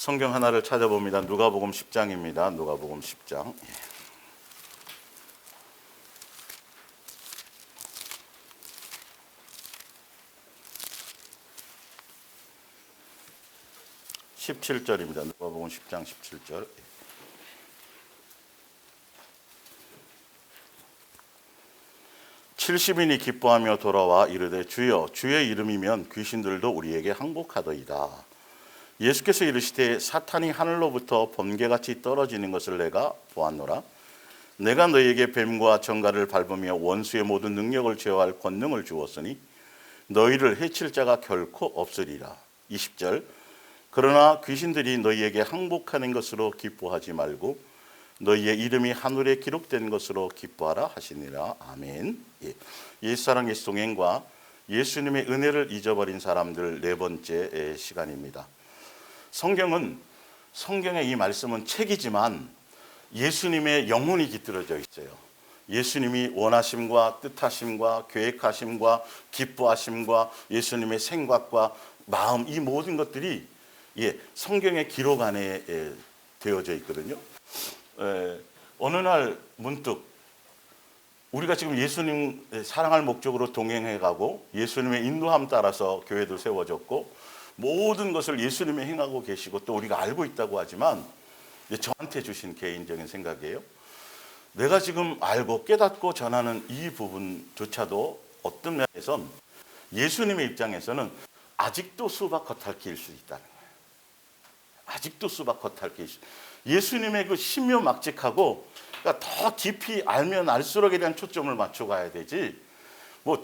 성경 하나를 찾아봅니다. 누가복음 10장입니다. 누가복음 10장. 17절입니다. 누가복음 10장 17절. 칠십인이 기뻐하며 돌아와 이르되 주여 주의 이름이면 귀신들도 우리에게 항복하더이다. 예수께서 이르시되 사탄이 하늘로부터 번개같이 떨어지는 것을 내가 보았노라. 내가 너희에게 뱀과 정갈을 밟으며 원수의 모든 능력을 제어할 권능을 주었으니 너희를 해칠 자가 결코 없으리라. 20절. 그러나 귀신들이 너희에게 항복하는 것으로 기뻐하지 말고 너희의 이름이 하늘에 기록된 것으로 기뻐하라 하시니라. 아멘. 예수사랑 예수동행과 예수님의 은혜를 잊어버린 사람들 네 번째 시간입니다. 성경의 이 말씀은 책이지만 예수님의 영혼이 깃들어져 있어요. 예수님이 원하심과 뜻하심과 계획하심과 기뻐하심과 예수님의 생각과 마음, 이 모든 것들이 성경의 기록 안에 되어져 있거든요. 어느 날 문득 우리가 지금 예수님 사랑할 목적으로 동행해가고 예수님의 인도함 따라서 교회도 세워졌고 모든 것을 예수님이 행하고 계시고 또 우리가 알고 있다고 하지만 저한테 주신 개인적인 생각이에요. 내가 지금 알고 깨닫고 전하는 이 부분조차도 어떤 면에선 예수님의 입장에서는 아직도 수박 겉핥기일 수 있다는 거예요. 아직도 수박 겉핥기. 예수님의 그 신묘막직하고 그러니까 더 깊이 알면 알수록에 대한 초점을 맞춰 가야 되지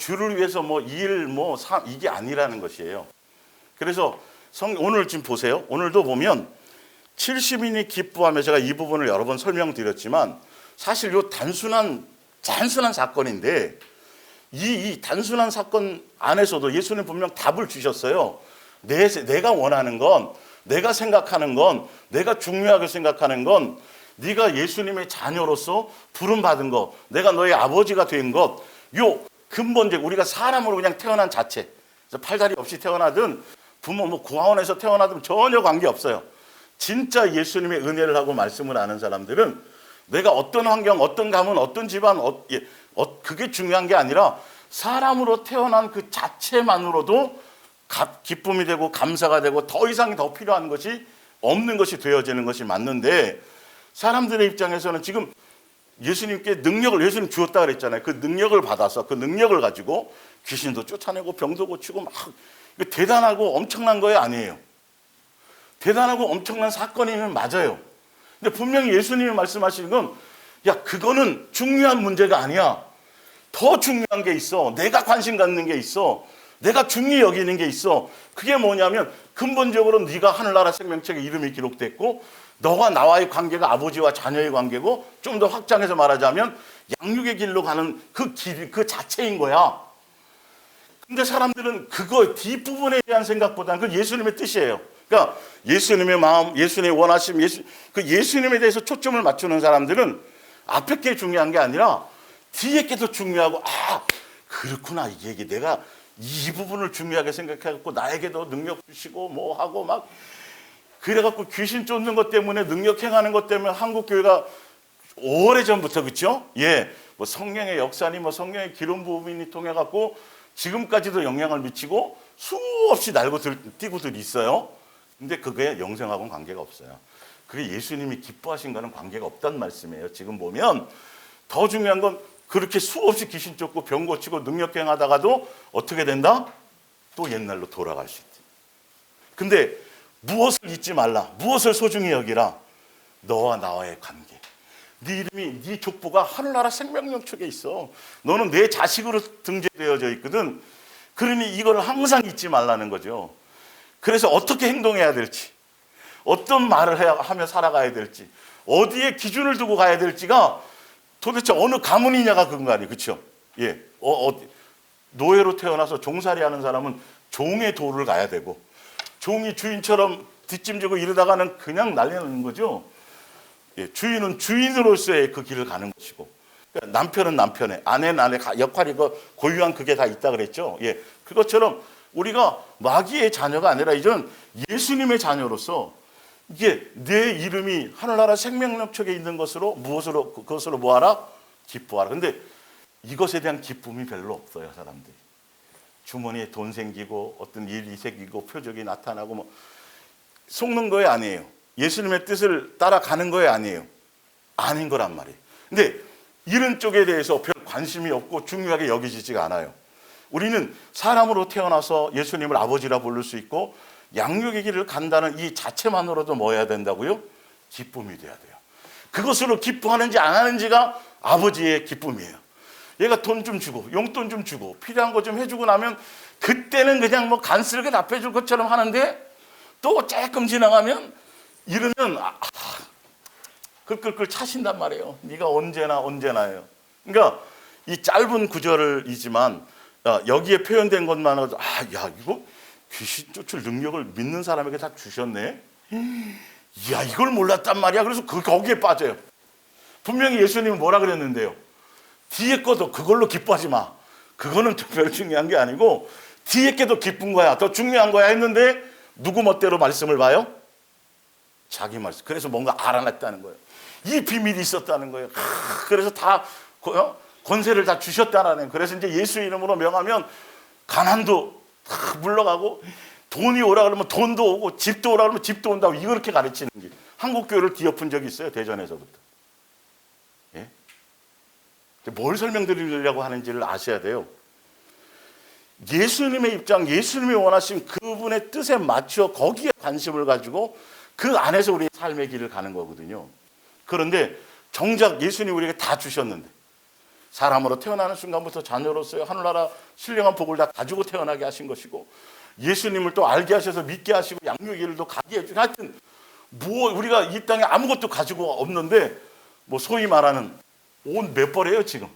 주를 위해서 이게 아니라는 것이에요. 그래서 오늘 지금 보세요. 오늘도 보면 70인이 기뻐하며, 제가 이 부분을 여러 번 설명드렸지만 사실 이 단순한 사건인데 이 단순한 사건 안에서도 예수님 분명 답을 주셨어요. 내가 원하는 건, 내가 생각하는 건, 내가 중요하게 생각하는 건 네가 예수님의 자녀로서 부름받은 것, 내가 너의 아버지가 된 것, 요 근본적 우리가 사람으로 그냥 태어난 자체, 팔다리 없이 태어나든 부모 고아원에서 태어나든 전혀 관계없어요. 진짜 예수님의 은혜를 하고 말씀을 아는 사람들은 내가 어떤 환경, 어떤 가문, 어떤 집안, 그게 중요한 게 아니라 사람으로 태어난 그 자체만으로도 기쁨이 되고 감사가 되고 더 이상 더 필요한 것이 없는 것이 되어지는 것이 맞는데, 사람들의 입장에서는 지금 예수님께 예수님 주었다 그랬잖아요. 그 능력을 받아서 그 능력을 가지고 귀신도 쫓아내고 병도 고치고 막 대단하고 엄청난 거예요? 아니에요. 대단하고 엄청난 사건이면 맞아요. 근데 분명히 예수님이 말씀하시는 건 그거는 중요한 문제가 아니야. 더 중요한 게 있어. 내가 관심 갖는 게 있어. 내가 중히 여기는 게 있어. 그게 뭐냐면 근본적으로 네가 하늘나라 생명책에 이름이 기록됐고 너와 나와의 관계가 아버지와 자녀의 관계고, 좀 더 확장해서 말하자면 양육의 길로 가는 그 길, 그 자체인 거야. 근데 사람들은 그거 뒷부분에 대한 생각보다는 그 예수님의 뜻이에요. 그러니까 예수님의 마음, 예수님의 원하심, 예수님에 대해서 초점을 맞추는 사람들은 앞에 게 중요한 게 아니라 뒤에 게 더 중요하고, 그렇구나, 이게 내가 이 부분을 중요하게 생각해갖고 나에게도 능력 주시고 하고 막 그래갖고 귀신 쫓는 것 때문에 능력 행하는 것 때문에 한국 교회가 오래전부터, 그렇죠? 성령의 역사니 성령의 기름 부음이 통해갖고 지금까지도 영향을 미치고 수없이 날고 뛰고들 있어요. 근데 그게 영생하고는 관계가 없어요. 그게 예수님이 기뻐하신 거는 관계가 없단 말씀이에요. 지금 보면 더 중요한 건 그렇게 수없이 귀신 쫓고 병 고치고 능력 행하다가도 어떻게 된다? 또 옛날로 돌아갈 수 있다. 근데 무엇을 잊지 말라, 무엇을 소중히 여기라? 너와 나와의 관계. 네 이름이, 네 족보가 하늘나라 생명영축에 있어. 너는 내 자식으로 등재되어져 있거든. 그러니 이걸 항상 잊지 말라는 거죠. 그래서 어떻게 행동해야 될지, 어떤 말을 하며 살아가야 될지, 어디에 기준을 두고 가야 될지가 도대체 어느 가문이냐가 근간이, 그렇죠? 노예로 태어나서 종살이 하는 사람은 종의 도를 가야 되고, 종이 주인처럼 뒷짐지고 이러다가는 그냥 날려놓는 거죠. 주인은 주인으로서의 그 길을 가는 것이고, 그러니까 남편은 남편의, 아내는 아내 역할이 고유한 그게 다 있다 그랬죠. 그것처럼 우리가 마귀의 자녀가 아니라 이제는 예수님의 자녀로서 이게 내 이름이 하늘나라 생명력책에 있는 것으로 무엇으로 그것으로 뭐하라? 기뻐하라. 근데 이것에 대한 기쁨이 별로 없어요, 사람들이. 주머니에 돈 생기고 어떤 일이 생기고 표적이 나타나고 뭐 속는 거에 아니에요. 예수님의 뜻을 따라가는 거에 아니에요. 아닌 거란 말이에요. 근데 이런 쪽에 대해서 별 관심이 없고 중요하게 여기지지가 않아요. 우리는 사람으로 태어나서 예수님을 아버지라 부를 수 있고 양육의 길을 간다는 이 자체만으로도 뭐 해야 된다고요? 기쁨이 돼야 돼요. 그것으로 기뻐하는지 안 하는지가 아버지의 기쁨이에요. 얘가 돈 좀 주고 용돈 좀 주고 필요한 거 좀 해주고 나면 그때는 그냥 뭐 간쓸게 답해줄 것처럼 하는데 또 조금 지나가면 이러면 끌끌끌 차신단 말이에요. 네가 언제나예요. 그러니까 이 짧은 구절이지만 여기에 표현된 것만으로도 야 이거 귀신 쫓을 능력을 믿는 사람에게 다 주셨네. 야 이걸 몰랐단 말이야. 그래서 거기에 빠져요. 분명히 예수님은 뭐라 그랬는데요. 뒤에 거도 그걸로 기뻐하지 마. 그거는 특별히 중요한 게 아니고 뒤에 게도 기쁜 거야. 더 중요한 거야 했는데 누구 멋대로 말씀을 봐요? 자기 말씀. 그래서 뭔가 알아냈다는 거예요. 이 비밀이 있었다는 거예요. 그래서 다 권세를 다 주셨다는 거예요. 그래서 이제 예수 이름으로 명하면 가난도 다 물러가고 돈이 오라 그러면 돈도 오고 집도 오라 그러면 집도 온다고 이렇게 가르치는 게 한국 교회를 뒤엎은 적이 있어요. 대전에서부터. 예? 뭘 설명드리려고 하는지를 아셔야 돼요. 예수님의 입장, 예수님이 원하신 그분의 뜻에 맞춰 거기에 관심을 가지고 그 안에서 우리의 삶의 길을 가는 거거든요. 그런데 정작 예수님이 우리에게 다 주셨는데 사람으로 태어나는 순간부터 자녀로서의 하늘나라 신령한 복을 다 가지고 태어나게 하신 것이고 예수님을 또 알게 하셔서 믿게 하시고 양육의 길을 또 가게 해주고 하여튼 뭐 우리가 이 땅에 아무것도 가지고 없는데 뭐 소위 말하는 옷 몇 벌이에요 지금?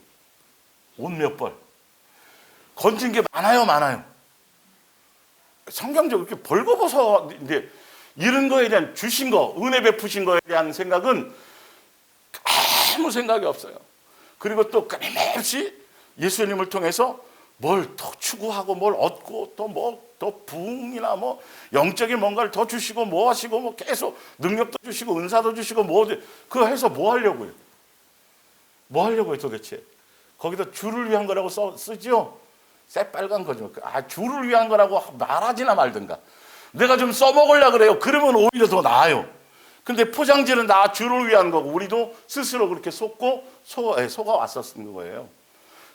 옷 몇 벌? 건진 게 많아요. 성경적으로 이렇게 벌거벗어 이제 이런 거에 대한 주신 거, 은혜 베푸신 거에 대한 생각은 아무 생각이 없어요. 그리고 또 끊임없이 예수님을 통해서 뭘 더 추구하고 뭘 얻고 또 뭐 더 부흥이나 뭐 영적인 뭔가를 더 주시고 뭐 하시고 뭐 계속 능력도 주시고 은사도 주시고 뭐 그거 해서 뭐 하려고요? 뭐 하려고요 도대체? 거기다 주를 위한 거라고 쓰죠? 새빨간 거죠. 주를 위한 거라고 말하지나 말든가. 내가 좀 써먹으려고 그래요. 그러면 오히려 더 나아요. 근데 포장지는 다 주를 위한 거고 우리도 스스로 그렇게 속아 왔었던 거예요.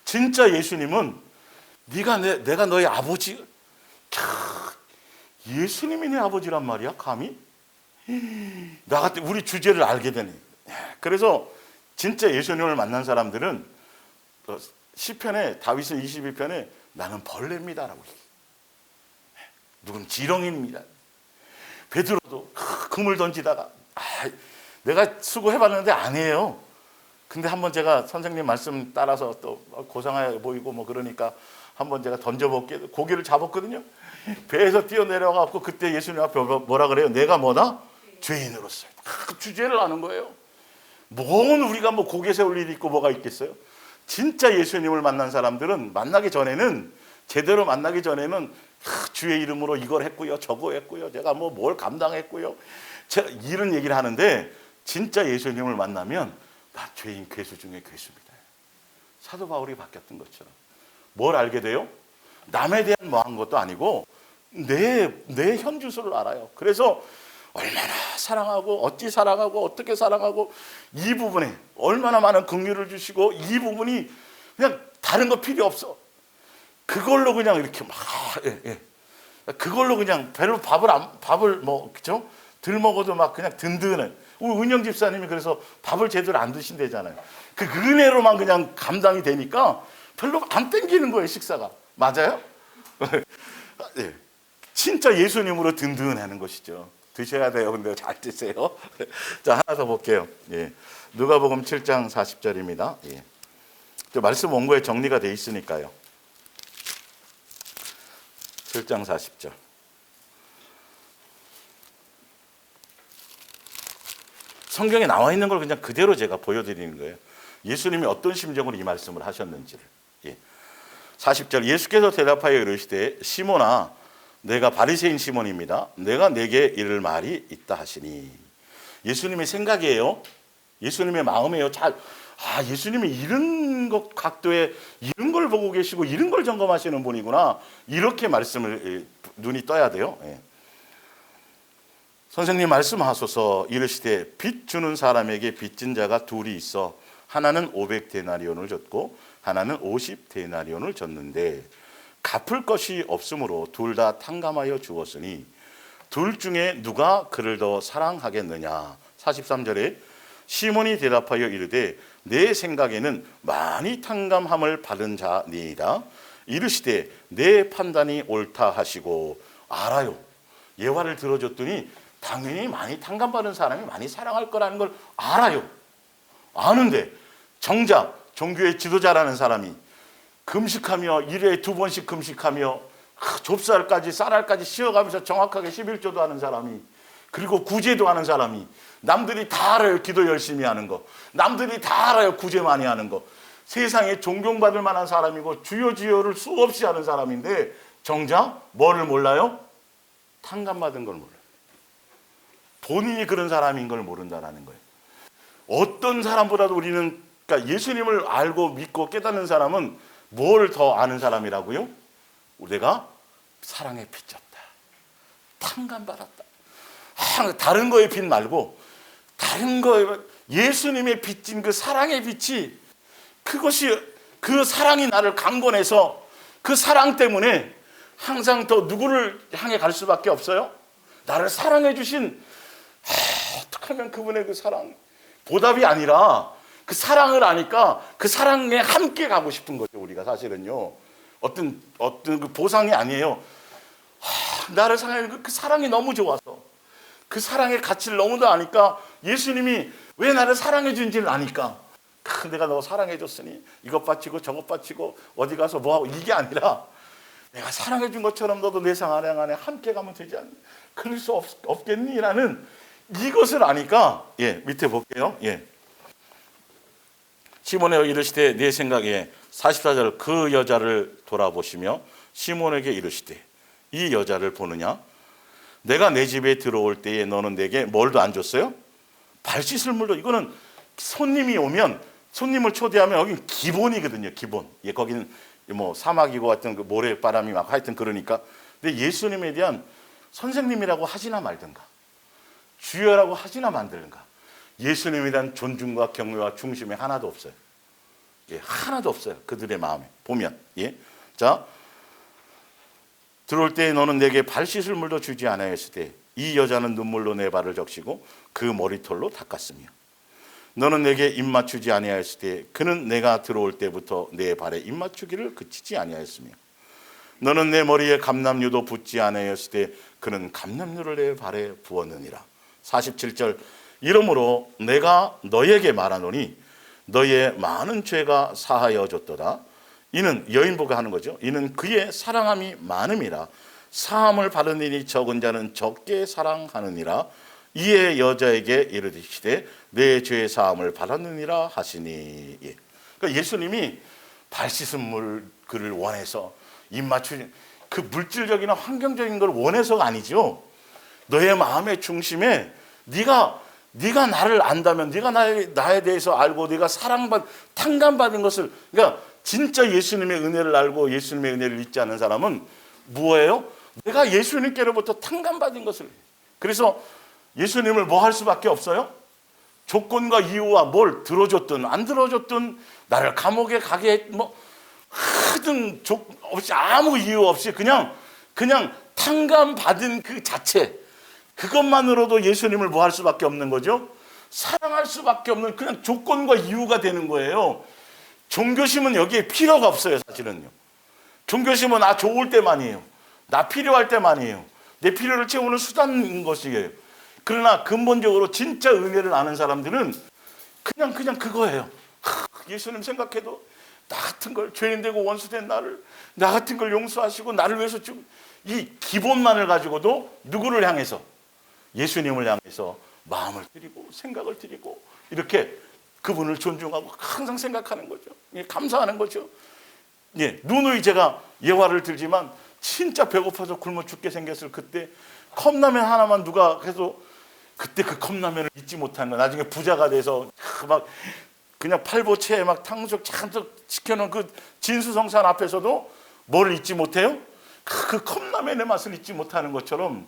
진짜 예수님은 내가 너의 아버지. 예수님이 내 아버지란 말이야 감히? 나 같은 우리 주제를 알게 되네. 그래서 진짜 예수님을 만난 사람들은 시편에 다윗은 22편에 나는 벌레입니다라고 얘기해요. 누군 지렁이입니다. 베드로도 금을 던지다가 내가 수고해봤는데 아니에요. 근데 한번 제가 선생님 말씀 따라서 또 고상하게 보이고 뭐 그러니까 한번 제가 던져볼게 고기를 잡았거든요. 배에서 뛰어내려가고 그때 예수님 앞에 뭐라 그래요? 내가 뭐다? 죄인으로서. 주제를 아는 거예요. 뭔 우리가 뭐 고개 세울 일이 있고 뭐가 있겠어요? 진짜 예수님을 만난 사람들은 제대로 만나기 전에는 주의 이름으로 이걸 했고요, 저거 했고요, 제가 뭐 뭘 감당했고요, 제가 이런 얘기를 하는데 진짜 예수님을 만나면 나 죄인 괴수 중에 괴수입니다. 사도 바울이 바뀌었던 것처럼 뭘 알게 돼요? 남에 대한 뭐 한 것도 아니고 내 현주소를 알아요. 그래서 얼마나 사랑하고 어찌 사랑하고 어떻게 사랑하고 이 부분에 얼마나 많은 긍휼을 주시고 이 부분이 그냥 다른 거 필요 없어. 그걸로 그냥 이렇게 막 그걸로 그냥 별로 밥을 뭐 그죠? 들 먹어도 막 그냥 든든해. 우리 은영 집사님이 그래서 밥을 제대로 안 드신대잖아요. 그 은혜로만 그냥 감당이 되니까 별로 안 땡기는 거예요 식사가. 맞아요? 네. 진짜 예수님으로 든든하는 것이죠. 드셔야 돼요. 근데 잘 드세요. 자, 하나 더 볼게요. 예. 누가복음 7장 40절입니다. 예. 말씀 원고에 정리가 돼 있으니까요. 7장 40절. 성경에 나와 있는 걸 그냥 그대로 제가 보여드리는 거예요. 예수님이 어떤 심정으로 이 말씀을 하셨는지를. 예. 40절. 예수께서 대답하여 이르시되 시몬아 내가 바리새인 시몬입니다. 내가 내게 이를 말이 있다 하시니. 예수님의 생각이에요. 예수님의 마음이에요. 예수님이 이런 것 각도에 이런 걸 보고 계시고 이런 걸 점검하시는 분이구나. 이렇게 말씀을 눈이 떠야 돼요. 예. 선생님 말씀하소서. 이르시되 빚 주는 사람에게 빚진 자가 둘이 있어 하나는 500데나리온을 줬고 하나는 50데나리온을 줬는데 갚을 것이 없으므로 둘 다 탕감하여 주었으니 둘 중에 누가 그를 더 사랑하겠느냐. 43절에 시몬이 대답하여 이르되 내 생각에는 많이 탕감함을 받은 자니이다. 이르시되 내 판단이 옳다 하시고. 알아요. 예화를 들어줬더니 당연히 많이 탕감받은 사람이 많이 사랑할 거라는 걸 알아요. 아는데 정작 종교의 지도자라는 사람이 금식하며 1회에 2번씩 금식하며 좁쌀까지 쌀알까지 씌어가면서 정확하게 11조도 하는 사람이, 그리고 구제도 하는 사람이, 남들이 다 알아요. 기도 열심히 하는 거, 남들이 다 알아요. 구제 많이 하는 거, 세상에 존경받을 만한 사람이고 주여 주여를 수없이 하는 사람인데 정작 뭐를 몰라요? 탕감받은 걸 몰라요. 본인이 그런 사람인 걸 모른다는 거예요. 어떤 사람보다도 우리는, 그러니까 예수님을 알고 믿고 깨닫는 사람은 뭘 더 아는 사람이라고요? 내가 사랑에 빚졌다, 탕감받았다. 다른 거에 빚 말고 다른 거에, 예수님의 빚진 그 사랑의 빛이, 그것이, 그 사랑이 나를 강권해서 그 사랑 때문에 항상 더 누구를 향해 갈 수밖에 없어요? 나를 사랑해 주신, 어떻게 하면 그분의 그 사랑, 보답이 아니라 그 사랑을 아니까 그 사랑에 함께 가고 싶은 거죠. 우리가 사실은요, 어떤 그 보상이 아니에요. 나를 사랑하는 그 사랑이 너무 좋아서, 그 사랑의 가치를 너무도 아니까, 예수님이 왜 나를 사랑해 준지를 아니까, 내가 너 사랑해 줬으니 이것 바치고 저것 바치고 어디 가서 뭐하고, 이게 아니라 내가 사랑해 준 것처럼 너도 내 사랑 안에 함께 가면 되지 않니? 그럴 수 없겠니? 라는 이것을 아니까, 밑에 볼게요. 시몬에 이르시되 내 생각에, 44절, 그 여자를 돌아보시며 시몬에게 이르시되 이 여자를 보느냐? 내가 내 집에 들어올 때에 너는 내게 뭘도 안 줬어요? 발 씻을 물도. 이거는 손님이 오면, 손님을 초대하면 여기 기본이거든요. 기본. 거기는 뭐 사막이고 하여튼 그 모래바람이 막 하여튼 그러니까. 근데 예수님에 대한 선생님이라고 하지나 말든가, 주여라고 하지나 만들든가, 예수님에 대한 존중과 경외와 중심이 하나도 없어요. 하나도 없어요. 그들의 마음에 보면. 자, 들어올 때 너는 내게 발 씻을 물도 주지 아니하였을 때 이 여자는 눈물로 내 발을 적시고 그 머리털로 닦았으며, 너는 내게 입 맞추지 아니하였을 때 그는 내가 들어올 때부터 내 발에 입 맞추기를 그치지 아니하였으며, 너는 내 머리에 감람류도 붓지 아니하였을 때 그는 감람류를 내 발에 부었느니라. 47절, 이러므로 내가 너에게 말하노니 너의 많은 죄가 사하여졌도다. 이는, 여인보가 하는 거죠. 이는 그의 사랑함이 많음이라. 사함을 받은 일이 적은 자는 적게 사랑하느니라. 이에 여자에게 이르시되 내 죄 사함을 받았느니라 하시니. 그러니까 예수님이 발 씻은 물 그를 원해서, 입 맞추는 그 물질적이나 환경적인 걸 원해서가 아니죠. 너의 마음의 중심에 네가 나를 안다면, 네가 나에 대해서 알고 네가 탕감받은 것을, 그러니까 진짜 예수님의 은혜를 알고 예수님의 은혜를 믿지 않는 사람은 뭐예요? 내가 예수님께로부터 탕감받은 것을. 그래서 예수님을 뭐 할 수밖에 없어요? 조건과 이유와 뭘 들어줬든 안 들어줬든, 나를 감옥에 가게 하든 없이, 아무 이유 없이 그냥 탕감받은 그 자체, 그것만으로도 예수님을 뭐 할 수밖에 없는 거죠? 사랑할 수밖에 없는, 그냥 조건과 이유가 되는 거예요. 종교심은 여기에 필요가 없어요. 사실은요, 종교심은 나 좋을 때만이에요. 나 필요할 때만이에요. 내 필요를 채우는 수단인 것이에요. 그러나 근본적으로 진짜 은혜를 아는 사람들은 그냥 그거예요. 예수님 생각해도 나 같은 걸, 죄인 되고 원수 된 나를, 나 같은 걸 용서하시고 나를 위해서 죽은 이 기본만을 가지고도 누구를 향해서? 예수님을 향해서 마음을 드리고 생각을 드리고 이렇게 그분을 존중하고 항상 생각하는 거죠. 감사하는 거죠. 누누이 제가 예화를 들지만 진짜 배고파서 굶어 죽게 생겼을 그때 컵라면 하나만 누가 해서 그때 그 컵라면을 잊지 못하는 거야. 나중에 부자가 돼서 막 그냥 팔보채에 막 탕수육 잔뜩 시켜놓은 그 진수성찬 앞에서도 뭘 잊지 못해요? 그 컵라면의 맛을 잊지 못하는 것처럼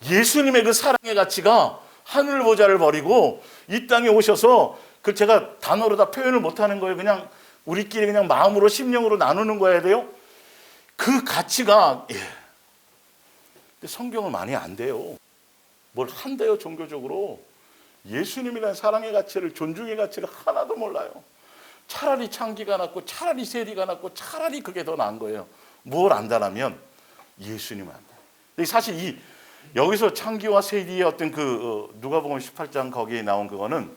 예수님의 그 사랑의 가치가 하늘 보좌를 버리고 이 땅에 오셔서 그 제가 단어로 다 표현을 못하는 거예요. 그냥 우리끼리 그냥 마음으로 심령으로 나누는 거야 돼요. 그 가치가 근데 성경은 많이 안 돼요. 뭘 한대요 종교적으로. 예수님이라는 사랑의 가치를 존중의 가치를 하나도 몰라요. 차라리 창기가 낫고 차라리 세리가 낫고 차라리 그게 더 나은 거예요. 뭘 안다라면 예수님을 안다. 사실 이 여기서 창기와 세리의 어떤 그 누가복음 18장 거기에 나온 그거는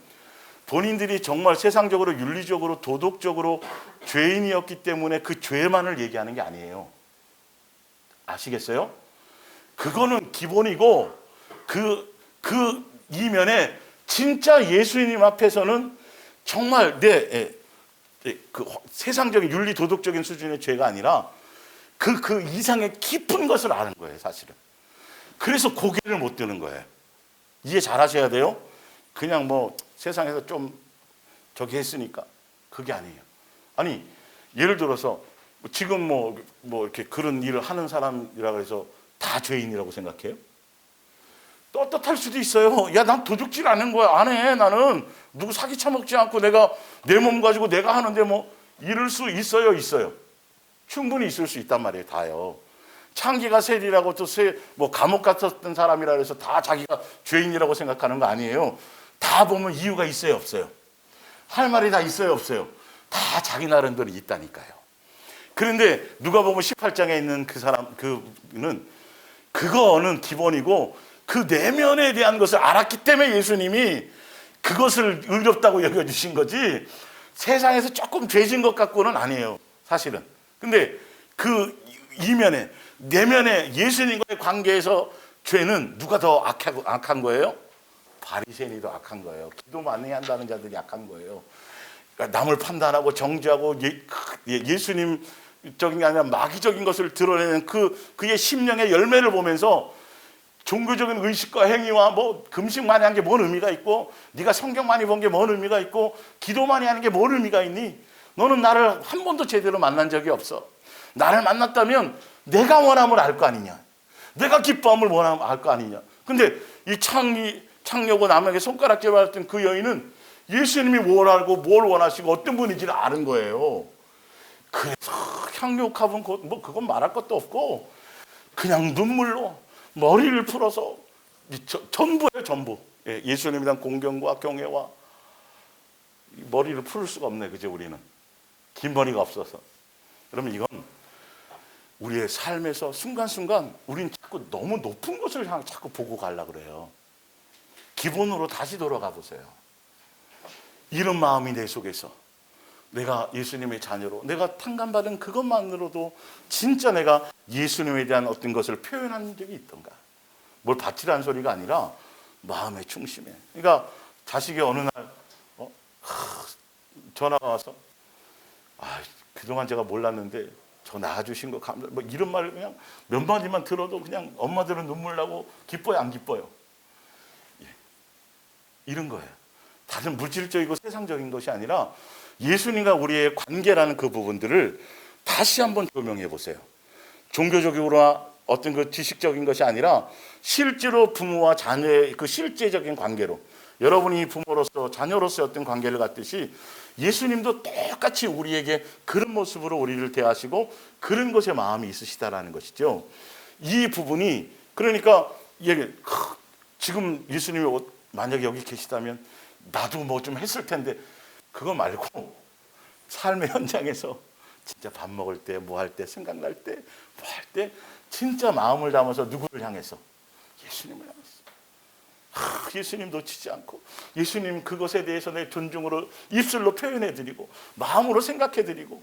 본인들이 정말 세상적으로 윤리적으로 도덕적으로 죄인이었기 때문에 그 죄만을 얘기하는 게 아니에요. 아시겠어요? 그거는 기본이고 그 이면에 진짜 예수님 앞에서는 정말 그 세상적인 윤리 도덕적인 수준의 죄가 아니라 그 이상의 깊은 것을 아는 거예요, 사실은. 그래서 고개를 못 드는 거예요. 이해 잘 하셔야 돼요. 그냥 뭐 세상에서 좀 저기 했으니까 그게 아니에요. 아니 예를 들어서 지금 뭐 이렇게 그런 일을 하는 사람이라고 해서 다 죄인이라고 생각해요? 떳떳할 수도 있어요. 야, 난 도둑질 안 한 거야. 안 해. 나는 누구 사기 쳐먹지 않고 내가 내 몸 가지고 내가 하는데 뭐 이럴 수 있어요, 있어요. 충분히 있을 수 있단 말이에요, 다요. 창기가 세리라고 또 뭐 감옥 갔었던 사람이라 해서 다 자기가 죄인이라고 생각하는 거 아니에요. 다 보면 이유가 있어요, 없어요? 할 말이 다 있어요, 없어요? 다 자기 나름대로 있다니까요. 그런데 누가복음 18장에 있는 그 사람 그거는 기본이고 그 내면에 대한 것을 알았기 때문에 예수님이 그것을 의롭다고 여겨주신 거지 세상에서 조금 죄진 것 같고는 아니에요, 사실은. 근데 그 이면에 내면에 예수님과의 관계에서 죄는 누가 더 악한 거예요? 바리새인이 더 악한 거예요. 기도 많이 한다는 자들이 악한 거예요. 그러니까 남을 판단하고 정죄하고 예수님적인 게 아니라 마귀적인 것을 드러내는 그의 심령의 열매를 보면서 종교적인 의식과 행위와 뭐 금식 많이 한 게 뭔 의미가 있고 네가 성경 많이 본 게 뭔 의미가 있고 기도 많이 하는 게 뭔 의미가 있니? 너는 나를 한 번도 제대로 만난 적이 없어. 나를 만났다면 내가 원함을 알 거 아니냐. 내가 기뻐함을 원함을 알 거 아니냐. 근데 이 창녀고 남에게 손가락질 받았던 그 여인은 예수님이 뭘 알고 뭘 원하시고 어떤 분인지를 아는 거예요. 그래서 향유값은 뭐 그건 말할 것도 없고 그냥 눈물로 머리를 풀어서 전부예요, 전부. 예수님에 대한 공경과 경외와 머리를 풀 수가 없네, 그죠? 우리는 긴 머리가 없어서. 그러면 이건 우리의 삶에서 순간순간 우리는 자꾸 너무 높은 것을 자꾸 보고 가려고 그래요. 기본으로 다시 돌아가 보세요. 이런 마음이 내 속에서 내가 예수님의 자녀로 내가 탕감받은 그것만으로도 진짜 내가 예수님에 대한 어떤 것을 표현한 적이 있던가. 뭘 바치라는 소리가 아니라 마음의 중심에. 그러니까 자식이 어느 날 전화가 와서 그동안 제가 몰랐는데 저 낳아주신 거 감사. 뭐 이런 말을 그냥 몇 마디만 들어도 그냥 엄마들은 눈물 나고 기뻐요, 안 기뻐요? 이런 거예요. 다른 물질적이고 세상적인 것이 아니라 예수님과 우리의 관계라는 그 부분들을 다시 한번 조명해 보세요. 종교적으로나 어떤 그 지식적인 것이 아니라 실제로 부모와 자녀의 그 실제적인 관계로 여러분이 부모로서 자녀로서의 어떤 관계를 갖듯이 예수님도 똑같이 우리에게 그런 모습으로 우리를 대하시고 그런 것에 마음이 있으시다라는 것이죠. 이 부분이 그러니까 지금 예수님이 만약에 여기 계시다면 나도 뭐 좀 했을 텐데 그거 말고 삶의 현장에서 진짜 밥 먹을 때 뭐 할 때 생각날 때 뭐 할 때 진짜 마음을 담아서 누구를 향해서 예수님을 향해서 예수님 놓치지 않고 예수님 그것에 대해서 내 존중으로 입술로 표현해드리고 마음으로 생각해드리고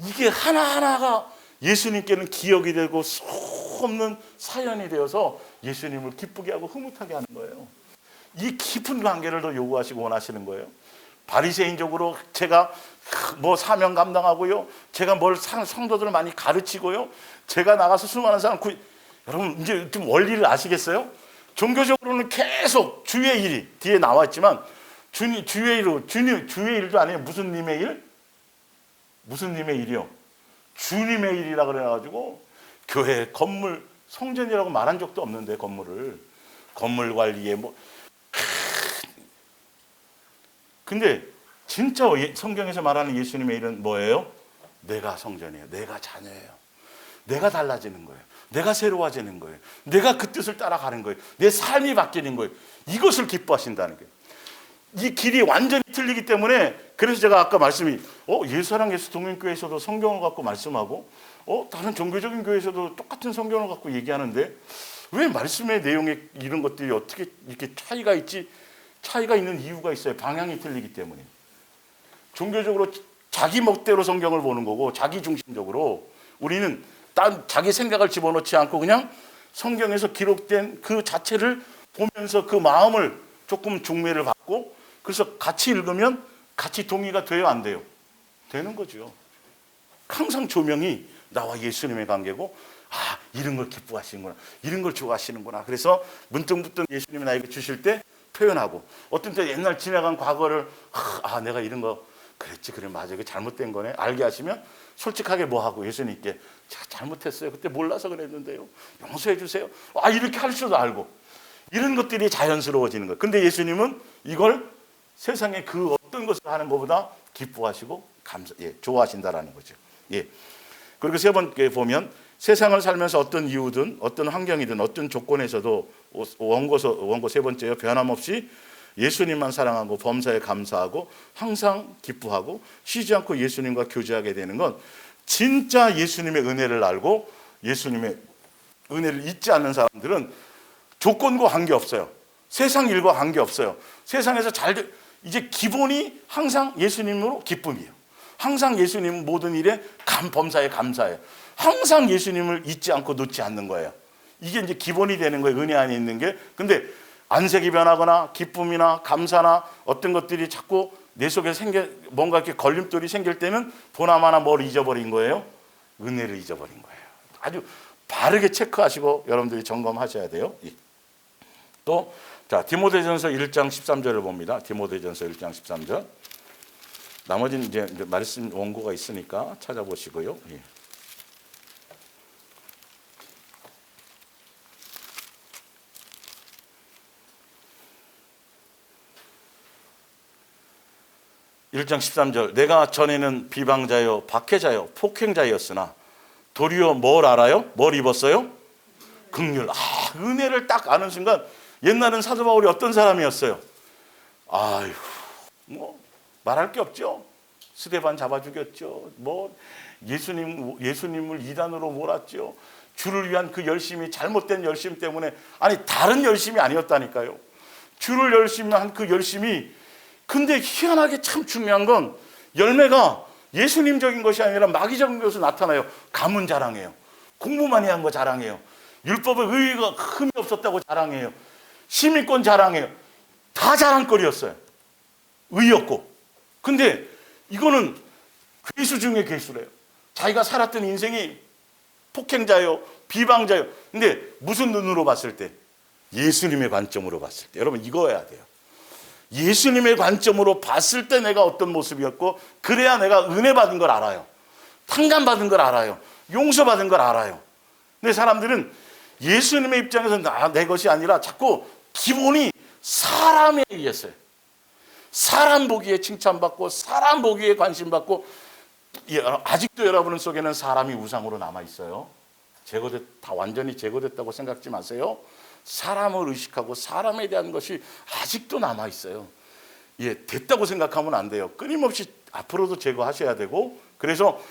이게 하나하나가 예수님께는 기억이 되고 수없는 사연이 되어서 예수님을 기쁘게 하고 흐뭇하게 하는 거예요. 이 깊은 관계를 더 요구하시고 원하시는 거예요. 바리새인적으로 제가 뭐 사명 감당하고요, 제가 뭘 성도들을 많이 가르치고요, 제가 나가서 수많은 사람 여러분 이제 좀 원리를 아시겠어요? 종교적으로는 계속 주의 일이 뒤에 나와 있지만 주의 일도 아니에요. 무슨 님의 일? 무슨 님의 일이요? 주님의 일이라 그래가지고 교회 건물 성전이라고 말한 적도 없는데 건물 관리에 뭐. 근데 진짜 성경에서 말하는 예수님의 일은 뭐예요? 내가 성전이에요. 내가 자녀예요. 내가 달라지는 거예요. 내가 새로워지는 거예요. 내가 그 뜻을 따라가는 거예요. 내 삶이 바뀌는 거예요. 이것을 기뻐하신다는 거예요. 이 길이 완전히 틀리기 때문에, 그래서 제가 아까 말씀이 예수사랑 예수 동행교회에서도 성경을 갖고 말씀하고 다른 종교적인 교회에서도 똑같은 성경을 갖고 얘기하는데 왜 말씀의 내용에 이런 것들이 어떻게 이렇게 차이가 있는 이유가 있어요. 방향이 틀리기 때문에. 종교적으로 자기 멋대로 성경을 보는 거고, 자기 중심적으로. 우리는 자기 생각을 집어넣지 않고 그냥 성경에서 기록된 그 자체를 보면서 그 마음을 조금 중매를 받고, 그래서 같이 읽으면 같이 동의가 돼요, 안 돼요? 되는 거죠. 항상 조명이 나와 예수님의 관계고, 이런 걸 기뻐하시는구나, 이런 걸 좋아하시는구나. 그래서 문득문득 예수님이 나에게 주실 때 표현하고, 어떤 때 옛날 지나간 과거를 내가 이런 거 그랬지, 그래 맞아, 이게 잘못된 거네 알게 하시면 솔직하게 뭐 하고 예수님께 제가 잘못했어요, 그때 몰라서 그랬는데요, 용서해 주세요. 이렇게 할 줄도 알고, 이런 것들이 자연스러워지는 거예요. 근데 예수님은 이걸 세상에 그 어떤 것을 하는 것보다 기뻐하시고 좋아하신다라는 거죠. 그리고 세 번째 보면, 세상을 살면서 어떤 이유든 어떤 환경이든 어떤 조건에서도 원고 세 번째요, 변함없이 예수님만 사랑하고 범사에 감사하고 항상 기뻐하고 쉬지 않고 예수님과 교제하게 되는 건, 진짜 예수님의 은혜를 알고 예수님의 은혜를 잊지 않는 사람들은 조건과 관계없어요. 세상 일과 관계없어요. 세상에서 이제 기본이 항상 예수님으로 기쁨이에요. 항상 예수님 모든 일에 범사에 감사해요. 항상 예수님을 잊지 않고 놓지 않는 거예요. 이게 이제 기본이 되는 거예요, 은혜 안에 있는 게. 근데 안색이 변하거나 기쁨이나 감사나 어떤 것들이 자꾸 내 속에 뭔가 이렇게 걸림돌이 생길 때는 보나마나 뭘 잊어버린 거예요? 은혜를 잊어버린 거예요. 아주 바르게 체크하시고 여러분들이 점검하셔야 돼요. 또 디모데전서 1장 13절을 봅니다. 디모데전서 1장 13절. 나머지는 이제 말씀 원고가 있으니까 찾아보시고요. 1장 13절. 내가 전에는 비방자요 박해자요 폭행자였으나 도리어 뭘 알아요? 뭘 입었어요? 긍휼. 은혜를 딱 아는 순간, 옛날은 사도 바울이 어떤 사람이었어요? 뭐 말할 게 없죠. 스데반 잡아 죽였죠. 뭐 예수님을 이단으로 몰았죠. 주를 위한 그 열심이 잘못된 열심 때문에, 다른 열심이 아니었다니까요. 주를 열심히 한 그 열심이, 근데 희한하게 참 중요한 건 열매가 예수님적인 것이 아니라 마귀적인 것으로 나타나요. 가문 자랑해요. 공부 많이 한 거 자랑해요. 율법의 의의가 흠이 없었다고 자랑해요. 시민권 자랑해요. 다 자랑거리였어요. 의였고. 근데 이거는 괴수 중에 괴수래요. 자기가 살았던 인생이 폭행자요, 비방자요. 근데 무슨 눈으로 봤을 때? 예수님의 관점으로 봤을 때. 여러분 이거여야 돼요. 예수님의 관점으로 봤을 때 내가 어떤 모습이었고, 그래야 내가 은혜 받은 걸 알아요. 탕감 받은 걸 알아요. 용서 받은 걸 알아요. 근데 사람들은 예수님의 입장에서 내 것이 아니라 자꾸 기본이 사람에 의했어요. 사람 보기에 칭찬받고 사람 보기에 관심받고. 아직도 여러분 속에는 사람이 우상으로 남아있어요. 다 완전히 제거됐다고 생각지 마세요. 사람을 의식하고 사람에 대한 것이 아직도 남아있어요. 됐다고 생각하면 안 돼요. 끊임없이 앞으로도 제거하셔야 되고, 그래서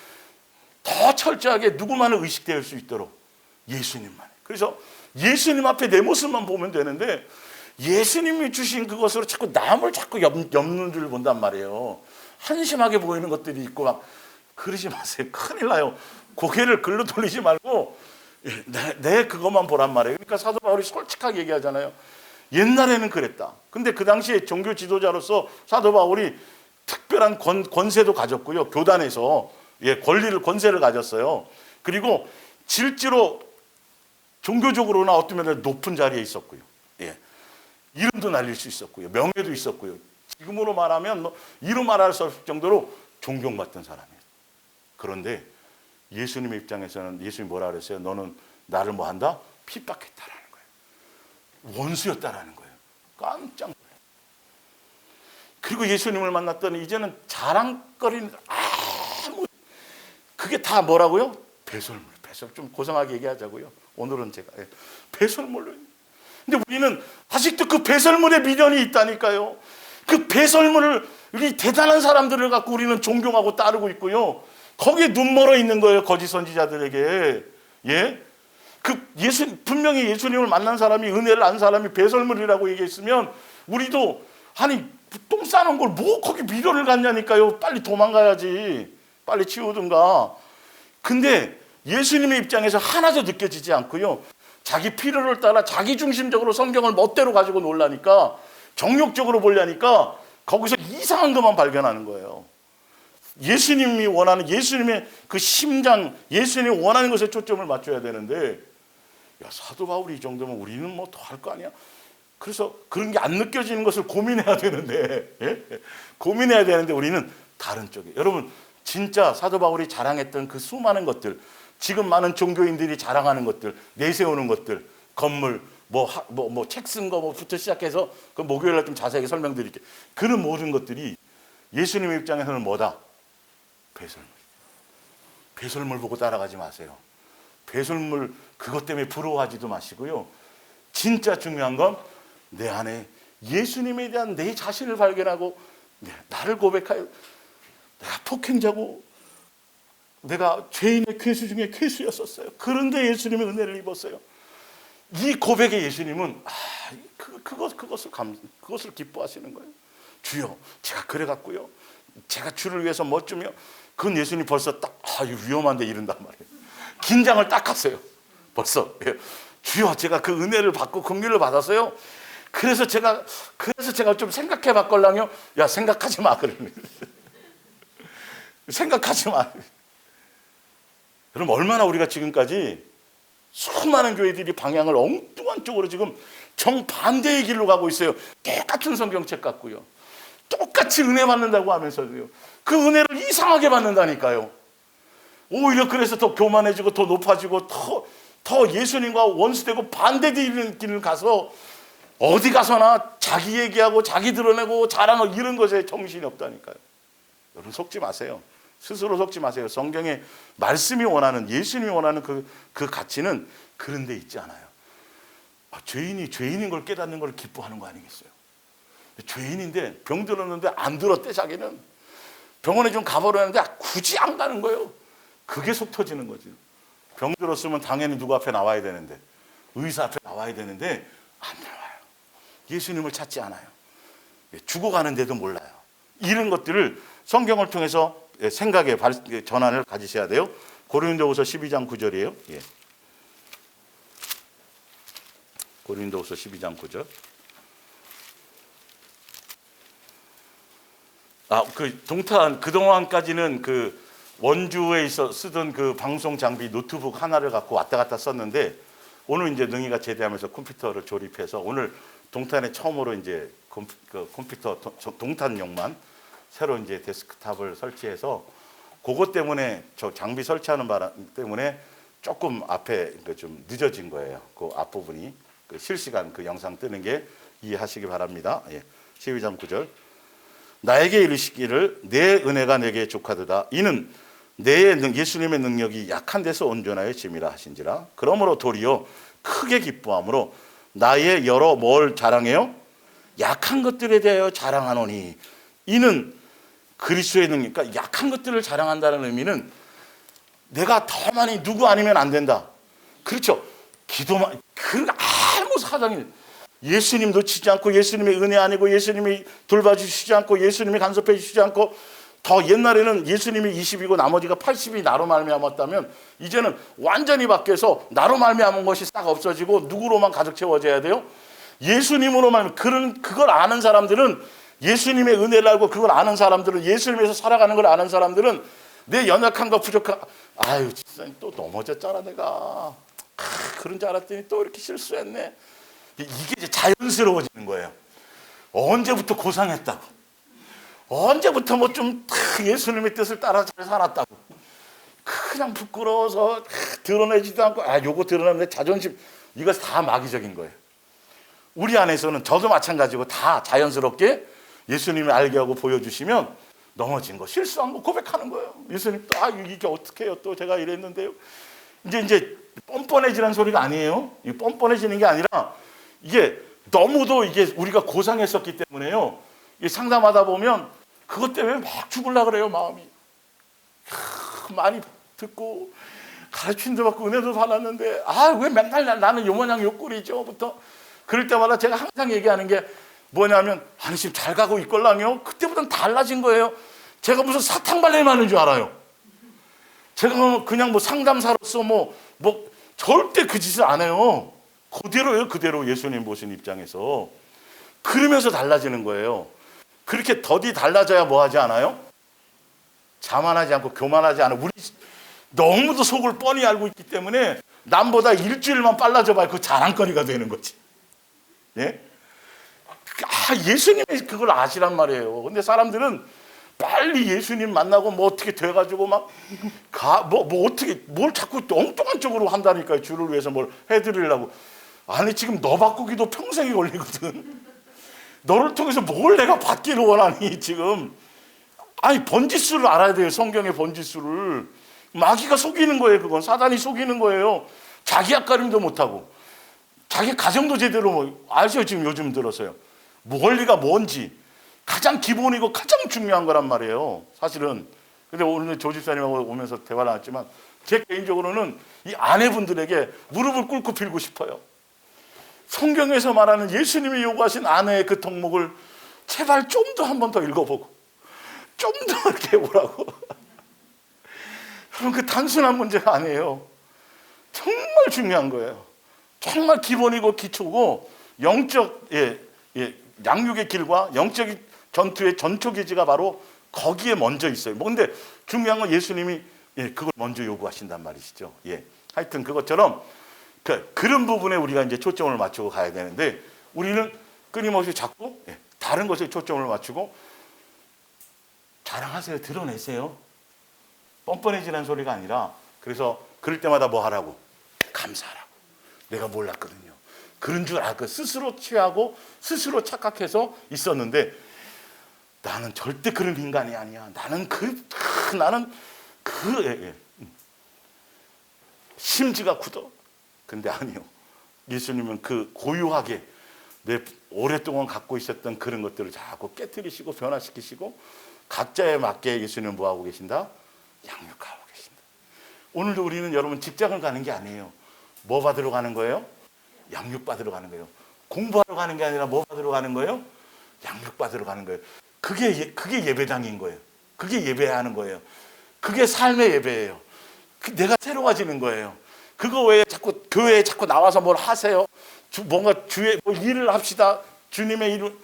더 철저하게 누구만을 의식될 수 있도록 예수님만. 그래서 예수님 앞에 내 모습만 보면 되는데, 예수님이 주신 그것으로 자꾸 남을 자꾸 엮는 줄 본단 말이에요. 한심하게 보이는 것들이 있고 막. 그러지 마세요. 큰일 나요. 고개를 글로 돌리지 말고 내 그것만 보란 말이에요. 그러니까 사도 바울이 솔직하게 얘기하잖아요. 옛날에는 그랬다. 근데 그 당시에 종교 지도자로서 사도 바울이 특별한 권세도 가졌고요. 교단에서 권세를 가졌어요. 그리고 실제로 종교적으로나 어떤 면에 높은 자리에 있었고요. 이름도 날릴 수 있었고요. 명예도 있었고요. 지금으로 말하면 이루 말할 수 없을 정도로 존경받던 사람이에요. 그런데 예수님의 입장에서는 예수님이 뭐라 그랬어요? 너는 나를 뭐 한다? 핍박했다라는 거예요. 원수였다라는 거예요. 깜짝 놀라요. 그리고 예수님을 만났더니 이제는 자랑거리는 그게 다 뭐라고요? 배설물. 좀 고상하게 얘기하자고요. 오늘은 제가 배설물로. 근데 우리는 아직도 그 배설물에 미련이 있다니까요. 그 배설물을 우리 대단한 사람들을 갖고 우리는 존경하고 따르고 있고요. 거기에 눈멀어 있는 거예요. 거짓 선지자들에게. 분명히 예수님을 만난 사람이, 은혜를 안 사람이 배설물이라고 얘기했으면 우리도 똥 싸는 걸 뭐 거기 미련을 갖냐니까요. 빨리 도망가야지. 빨리 치우든가. 근데 예수님의 입장에서 하나도 느껴지지 않고요. 자기 필요를 따라 자기 중심적으로 성경을 멋대로 가지고 놀라니까, 정욕적으로 보려니까 거기서 이상한 것만 발견하는 거예요. 예수님이 원하는, 예수님의 그 심장, 예수님이 원하는 것에 초점을 맞춰야 되는데, 사도 바울이 이 정도면 우리는 뭐 더 할 거 아니야? 그래서 그런 게 안 느껴지는 것을 고민해야 되는데, 고민해야 되는데 우리는 다른 쪽에. 여러분, 진짜 사도 바울이 자랑했던 그 수많은 것들, 지금 많은 종교인들이 자랑하는 것들, 내세우는 것들, 건물, 책 쓴 거부터 시작해서 그 목요일날 좀 자세하게 설명드릴게요. 그런 모든 것들이 예수님의 입장에서는 뭐다? 배설물. 배설물 보고 따라가지 마세요. 배설물 그것 때문에 부러워하지도 마시고요. 진짜 중요한 건 내 안에 예수님에 대한 내 자신을 발견하고, 나를 고백하여 내가 폭행자고 내가 죄인의 괴수 중에 괴수였었어요. 그런데 예수님의 은혜를 입었어요. 이 고백에 예수님은 그것을 기뻐하시는 거예요. 주여, 제가 그래갖고요, 제가 주를 위해서 뭐 주며, 그건 예수님이 벌써 이거 위험한데 이른단 말이에요. 긴장을 딱 하세요. 벌써. 주여, 제가 그 은혜를 받고 긍휼을 받았어요. 그래서 제가 좀 생각해 봤걸랑요. 야, 생각하지 마. 그러면 생각하지 마. 그럼 얼마나 우리가 지금까지 수많은 교회들이 방향을 엉뚱한 쪽으로 지금 정반대의 길로 가고 있어요. 똑같은 성경책 갖고요. 똑같이 은혜 받는다고 하면서도요. 그 은혜를 이상하게 받는다니까요. 오히려 그래서 더 교만해지고 더 높아지고 더 예수님과 원수되고 반대되는 길을 가서 어디 가서나 자기 얘기하고 자기 드러내고 자랑하고 이런 것에 정신이 없다니까요. 여러분, 속지 마세요. 스스로 속지 마세요. 성경의 말씀이 원하는, 예수님이 원하는 그 가치는 그런 데 있지 않아요. 죄인이 죄인인 걸 깨닫는 걸 기뻐하는 거 아니겠어요? 죄인인데 병 들었는데 안 들었대. 자기는 병원에 좀 가보려는데 굳이 안 가는 거예요. 그게 속 터지는 거죠. 병 들었으면 당연히 누구 앞에 나와야 되는데, 의사 앞에 나와야 되는데 안 나와요. 예수님을 찾지 않아요. 죽어가는데도 몰라요. 이런 것들을 성경을 통해서 생각의 전환을 가지셔야 돼요. 고린도후서 12장 9절이에요. 고린도후서 12장 9절. 동탄 그동안까지는 그 원주에 쓰던 그 방송 장비 노트북 하나를 갖고 왔다 갔다 썼는데, 오늘 이제 능이가 제대하면서 컴퓨터를 조립해서 오늘 동탄에 처음으로 이제 컴퓨터 동탄용만 새로 이제 데스크탑을 설치해서, 그것 때문에 저 장비 설치하는 바람 때문에 조금 앞에 좀 늦어진 거예요. 그 앞부분이 실시간 그 영상 뜨는 게 이해하시기 바랍니다. 12장 9절. 나에게 이르시기를 내 은혜가 내게 족하도다. 이는 예수님의 능력이 약한 데서 온전하여 짐이라 하신지라. 그러므로 도리어 크게 기뻐함으로 나의 여러 뭘 자랑해요? 약한 것들에 대하여 자랑하노니. 이는 그리스도의 능력. 그러니까 약한 것들을 자랑한다는 의미는 내가 더 많이 누구 아니면 안 된다. 그렇죠. 기도만, 아무 사정이, 예수님 놓치지 않고, 예수님의 은혜 아니고, 예수님이 돌봐주시지 않고, 예수님이 간섭해 주시지 않고, 더 옛날에는 예수님이 20이고 나머지가 80이 나로 말미암았다면, 이제는 완전히 바뀌어서 나로 말미암은 것이 싹 없어지고 누구로만 가득 채워져야 돼요? 예수님으로만. 그걸 아는 사람들은 예수님의 은혜를 알고 그걸 아는 사람들은, 예수님에서 살아가는 걸 아는 사람들은 내 연약한 거 부족한, 아유 진짜 또 넘어졌잖아 내가. 그런 줄 알았더니 또 이렇게 실수했네. 이게 이제 자연스러워지는 거예요. 언제부터 고상했다고, 언제부터 뭐 좀 예수님의 뜻을 따라 잘 살았다고, 그냥 부끄러워서 드러내지도 않고, 요거 드러나면 내 자존심, 이거 다 마귀적인 거예요. 우리 안에서는 저도 마찬가지고 다 자연스럽게 예수님을 알게 하고 보여주시면 넘어진 거, 실수한 거 고백하는 거예요. 예수님 또 이게 어떻게 해요, 또 제가 이랬는데요. 이제 뻔뻔해지는 소리가 아니에요. 이 뻔뻔해지는 게 아니라 이게 너무도 이게 우리가 고상했었기 때문에요. 이 상담하다 보면 그것 때문에 막 죽으려고 그래요. 마음이 많이 듣고 가르침도 받고 은혜도 받았는데 왜 맨날 나는 요 모양 요 꼴이죠부터 그럴 때마다 제가 항상 얘기하는 게 뭐냐면, 아니 지금 잘 가고 있걸랑요. 그때보다는 달라진 거예요. 제가 무슨 사탕발레만 하는 줄 알아요. 제가 그냥 뭐 상담사로서 뭐 절대 그 짓을 안 해요. 그대로예요. 그대로 예수님 보신 입장에서. 그러면서 달라지는 거예요. 그렇게 더디 달라져야 뭐 하지 않아요? 자만하지 않고 교만하지 않아. 우리 너무도 속을 뻔히 알고 있기 때문에 남보다 일주일만 빨라져 봐야 그 자랑거리가 되는 거지. 예? 예수님이 그걸 아시란 말이에요. 근데 사람들은 빨리 예수님 만나고 뭐 어떻게 돼가지고 어떻게 뭘 자꾸 엉뚱한 쪽으로 한다니까요. 주를 위해서 뭘 해드리려고. 아니 지금 너 바꾸기도 평생이 걸리거든. 너를 통해서 뭘 내가 받기를 원하니 지금. 아니 번지수를 알아야 돼요. 성경의 번지수를. 마귀가 속이는 거예요. 그건 사단이 속이는 거예요. 자기 앞가림도 못하고 자기 가정도 제대로 아시죠? 지금 요즘 들어서요. 원리가 뭔지 가장 기본이고 가장 중요한 거란 말이에요. 사실은. 근데 오늘 조 집사님하고 오면서 대화를 나눴지만 제 개인적으로는 이 아내분들에게 무릎을 꿇고 빌고 싶어요. 성경에서 말하는 예수님이 요구하신 아내의 그 덕목을 제발 좀 더 한 번 더 읽어보고 좀 더 이렇게 해보라고. 그럼 그 단순한 문제가 아니에요. 정말 중요한 거예요. 정말 기본이고 기초고 영적 양육의 길과 영적인 전투의 전초기지가 바로 거기에 먼저 있어요. 근데 중요한 건 예수님이 그걸 먼저 요구하신단 말이시죠. 하여튼 그것처럼 그런 부분에 우리가 이제 초점을 맞추고 가야 되는데 우리는 끊임없이 자꾸 다른 것에 초점을 맞추고 자랑하세요. 드러내세요. 뻔뻔해지는 소리가 아니라 그래서 그럴 때마다 뭐 하라고? 감사하라고. 내가 몰랐거든요. 그런 줄 알고 스스로 취하고 스스로 착각해서 있었는데 나는 절대 그런 인간이 아니야. 나는 심지가 굳어. 근데 아니요. 예수님은 그 고유하게 오랫동안 갖고 있었던 그런 것들을 자꾸 깨트리시고 변화시키시고 각자에 맞게 예수님은 뭐하고 계신다? 양육하고 계신다. 오늘도 우리는 여러분 직장을 가는 게 아니에요. 뭐 받으러 가는 거예요? 양육 받으러 가는 거예요. 공부하러 가는 게 아니라 뭐 받으러 가는 거예요? 양육 받으러 가는 거예요. 그게 예배당인 거예요. 그게 예배하는 거예요. 그게 삶의 예배예요. 내가 새로워지는 거예요. 그거 외에 자꾸 교회에 자꾸 나와서 뭘 하세요. 뭔가 주의 일을 합시다. 주님의 일을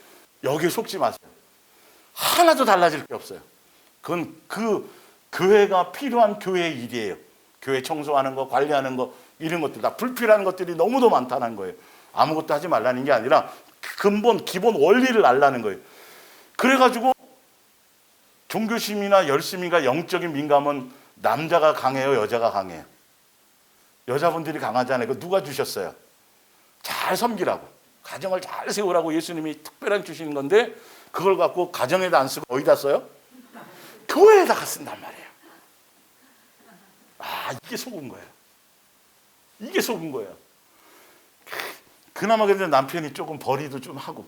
여기에 속지 마세요. 하나도 달라질 게 없어요. 그건 그 교회가 필요한 교회의 일이에요. 교회 청소하는 거, 관리하는 거, 이런 것들 다 불필요한 것들이 너무도 많다는 거예요. 아무것도 하지 말라는 게 아니라 근본 기본 원리를 알라는 거예요. 그래가지고 종교심이나 열심이가 영적인 민감은 남자가 강해요, 여자가 강해요? 여자분들이 강하잖아요. 그거 누가 주셨어요? 잘 섬기라고, 가정을 잘 세우라고 예수님이 특별한 주시는 건데 그걸 갖고 가정에다 안 쓰고 어디다 써요? 교회에다가 쓴단 말이에요. 이게 속은 거예요. 이게 속은 거예요. 그나마 근데 남편이 조금 벌이도 좀 하고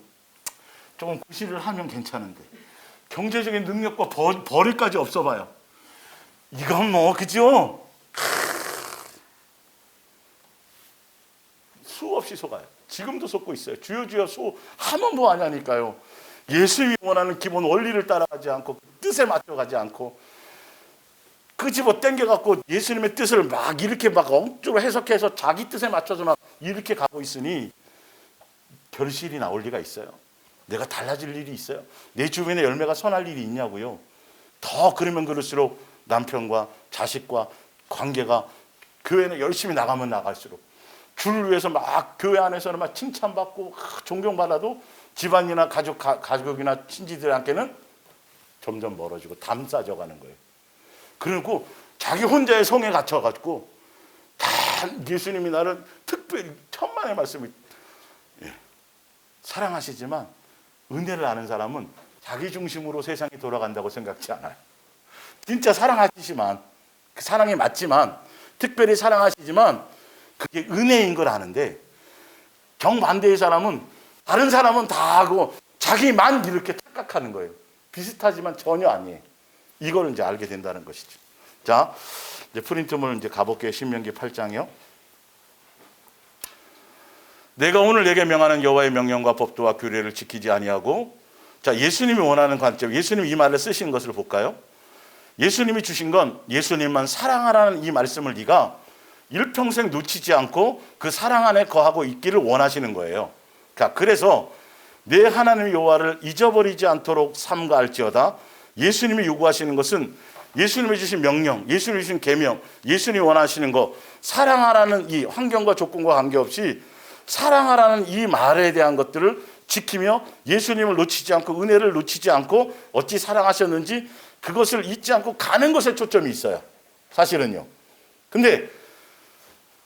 조금 구실을 하면 괜찮은데 경제적인 능력과 벌이까지 없어봐요. 이건 뭐 그죠? 수없이 속아요. 지금도 속고 있어요. 주여 주여 수 하면 뭐 하냐니까요. 예수님이 원하는 기본 원리를 따라가지 않고 뜻에 맞춰가지 않고 그 집어 땡겨갖고 예수님의 뜻을 막 이렇게 막 억지로 해석해서 자기 뜻에 맞춰서 막 이렇게 가고 있으니 결실이 나올 리가 있어요. 내가 달라질 일이 있어요? 내 주변에 열매가 선할 일이 있냐고요. 더 그러면 그럴수록 남편과 자식과 관계가, 교회는 열심히 나가면 나갈수록, 주를 위해서 막 교회 안에서는 막 칭찬받고 존경받아도 집안이나 가족이나 친지들한테는 점점 멀어지고 담싸져 가는 거예요. 그리고 자기 혼자의 성에 갇혀가지고, 다 예수님이 나를 특별히 천만의 말씀을, 사랑하시지만 은혜를 아는 사람은 자기 중심으로 세상이 돌아간다고 생각지 않아요. 진짜 사랑하시지만, 그 사랑이 맞지만, 특별히 사랑하시지만 그게 은혜인 걸 아는데, 정반대의 사람은 다른 사람은 다 하고 자기만 이렇게 착각하는 거예요. 비슷하지만 전혀 아니에요. 이걸 이제 알게 된다는 것이죠. 자, 이제 프린트물 이제 가볼게요. 신명기 8장이요. 내가 오늘 내게 명하는 여호와의 명령과 법도와 규례를 지키지 아니하고, 자, 예수님이 원하는 관점, 예수님이 이 말을 쓰신 것을 볼까요? 예수님이 주신 건 예수님만 사랑하라는 이 말씀을 네가 일평생 놓치지 않고 그 사랑 안에 거하고 있기를 원하시는 거예요. 그래서 내 하나님 여호와를 잊어버리지 않도록 삼가할지어다. 예수님이 요구하시는 것은 예수님이 주신 명령, 예수님이 주신 계명, 예수님이 원하시는 거, 사랑하라는 이 환경과 조건과 관계없이 사랑하라는 이 말에 대한 것들을 지키며 예수님을 놓치지 않고 은혜를 놓치지 않고 어찌 사랑하셨는지 그것을 잊지 않고 가는 것에 초점이 있어요. 사실은요. 근데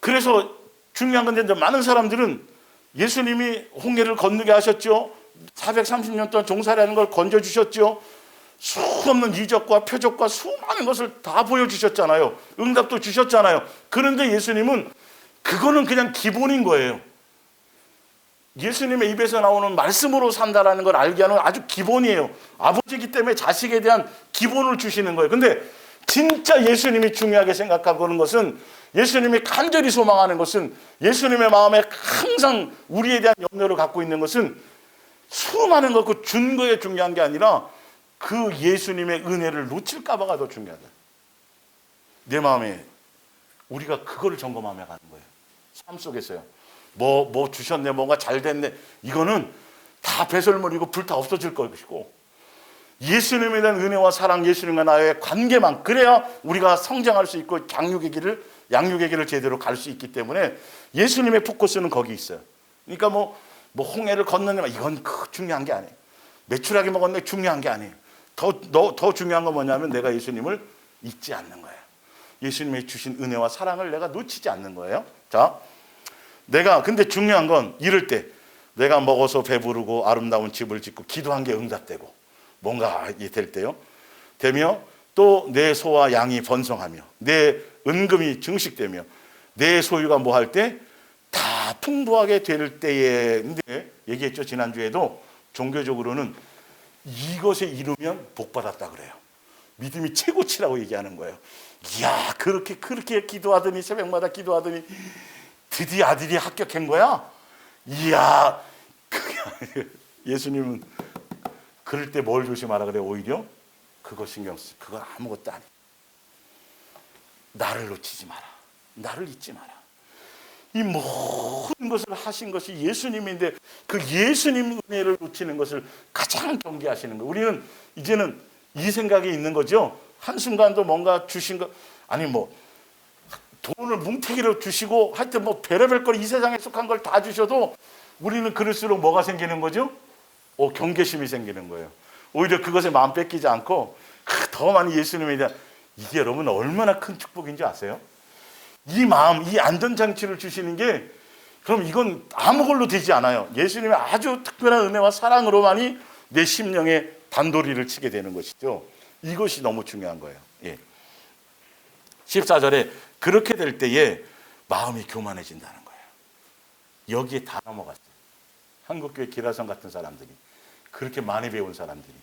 그래서 중요한 건데, 많은 사람들은 예수님이 홍해를 건너게 하셨죠. 430년 동안 종살이하는 걸 건져주셨죠. 수없는 이적과 표적과 수많은 것을 다 보여주셨잖아요. 응답도 주셨잖아요. 그런데 예수님은 그거는 그냥 기본인 거예요. 예수님의 입에서 나오는 말씀으로 산다라는 걸 알게 하는 아주 기본이에요. 아버지이기 때문에 자식에 대한 기본을 주시는 거예요. 근데 진짜 예수님이 중요하게 생각하는 것은, 예수님이 간절히 소망하는 것은, 예수님의 마음에 항상 우리에 대한 염려를 갖고 있는 것은 수많은 것, 그 준 거에 중요한 게 아니라 그 예수님의 은혜를 놓칠까 봐가 더 중요하다. 내 마음에 우리가 그거를 점검하며 가는 거예요. 삶 속에서요. 뭐 주셨네, 뭔가 잘 됐네, 이거는 다 배설물이고 불타 없어질 것이고, 예수님에 대한 은혜와 사랑, 예수님과 나의 관계만, 그래야 우리가 성장할 수 있고 양육의 길을 제대로 갈 수 있기 때문에 예수님의 포커스는 거기 있어요. 그러니까 뭐 홍해를 건너냐, 이건 중요한 게 아니에요. 매출하게 먹었네, 중요한 게 아니에요. 더 중요한 건 뭐냐면 내가 예수님을 잊지 않는 거예요. 예수님이 주신 은혜와 사랑을 내가 놓치지 않는 거예요. 자, 근데 중요한 건 이럴 때 내가 먹어서 배부르고 아름다운 집을 짓고 기도한 게 응답되고 뭔가 될 때요. 되며 또 내 소와 양이 번성하며 내 은금이 증식되며 내 소유가 뭐 할 때 다 풍부하게 될 때에, 근데 얘기했죠. 지난주에도 종교적으로는 이것에 이르면 복 받았다 그래요. 믿음이 최고치라고 얘기하는 거예요. 이야, 그렇게 기도하더니, 새벽마다 기도하더니 드디어 아들이 합격한 거야? 이야, 예수님은 그럴 때 뭘 조심하라 그래? 오히려 그거 신경 쓰. 그건 아무것도 아니야. 나를 놓치지 마라. 나를 잊지 마라. 이 모든 것을 하신 것이 예수님인데 그 예수님 은혜를 놓치는 것을 가장 경계하시는 거예요. 우리는 이제는 이 생각이 있는 거죠. 한순간도 뭔가 주신 거, 아니 돈을 뭉태기로 주시고 하여튼 별의별 걸, 이 세상에 속한 걸 다 주셔도 우리는 그럴수록 뭐가 생기는 거죠? 경계심이 생기는 거예요. 오히려 그것에 마음 뺏기지 않고 더 많이 예수님에 대한, 이게 여러분 얼마나 큰 축복인지 아세요? 이 마음, 이 안전장치를 주시는 게, 그럼 이건 아무 걸로 되지 않아요. 예수님의 아주 특별한 은혜와 사랑으로만이 내 심령에 단도리를 치게 되는 것이죠. 이것이 너무 중요한 거예요. 14절에 그렇게 될 때에 마음이 교만해진다는 거예요. 여기에 다 넘어갔어요. 한국교회 기라성 같은 사람들이, 그렇게 많이 배운 사람들이,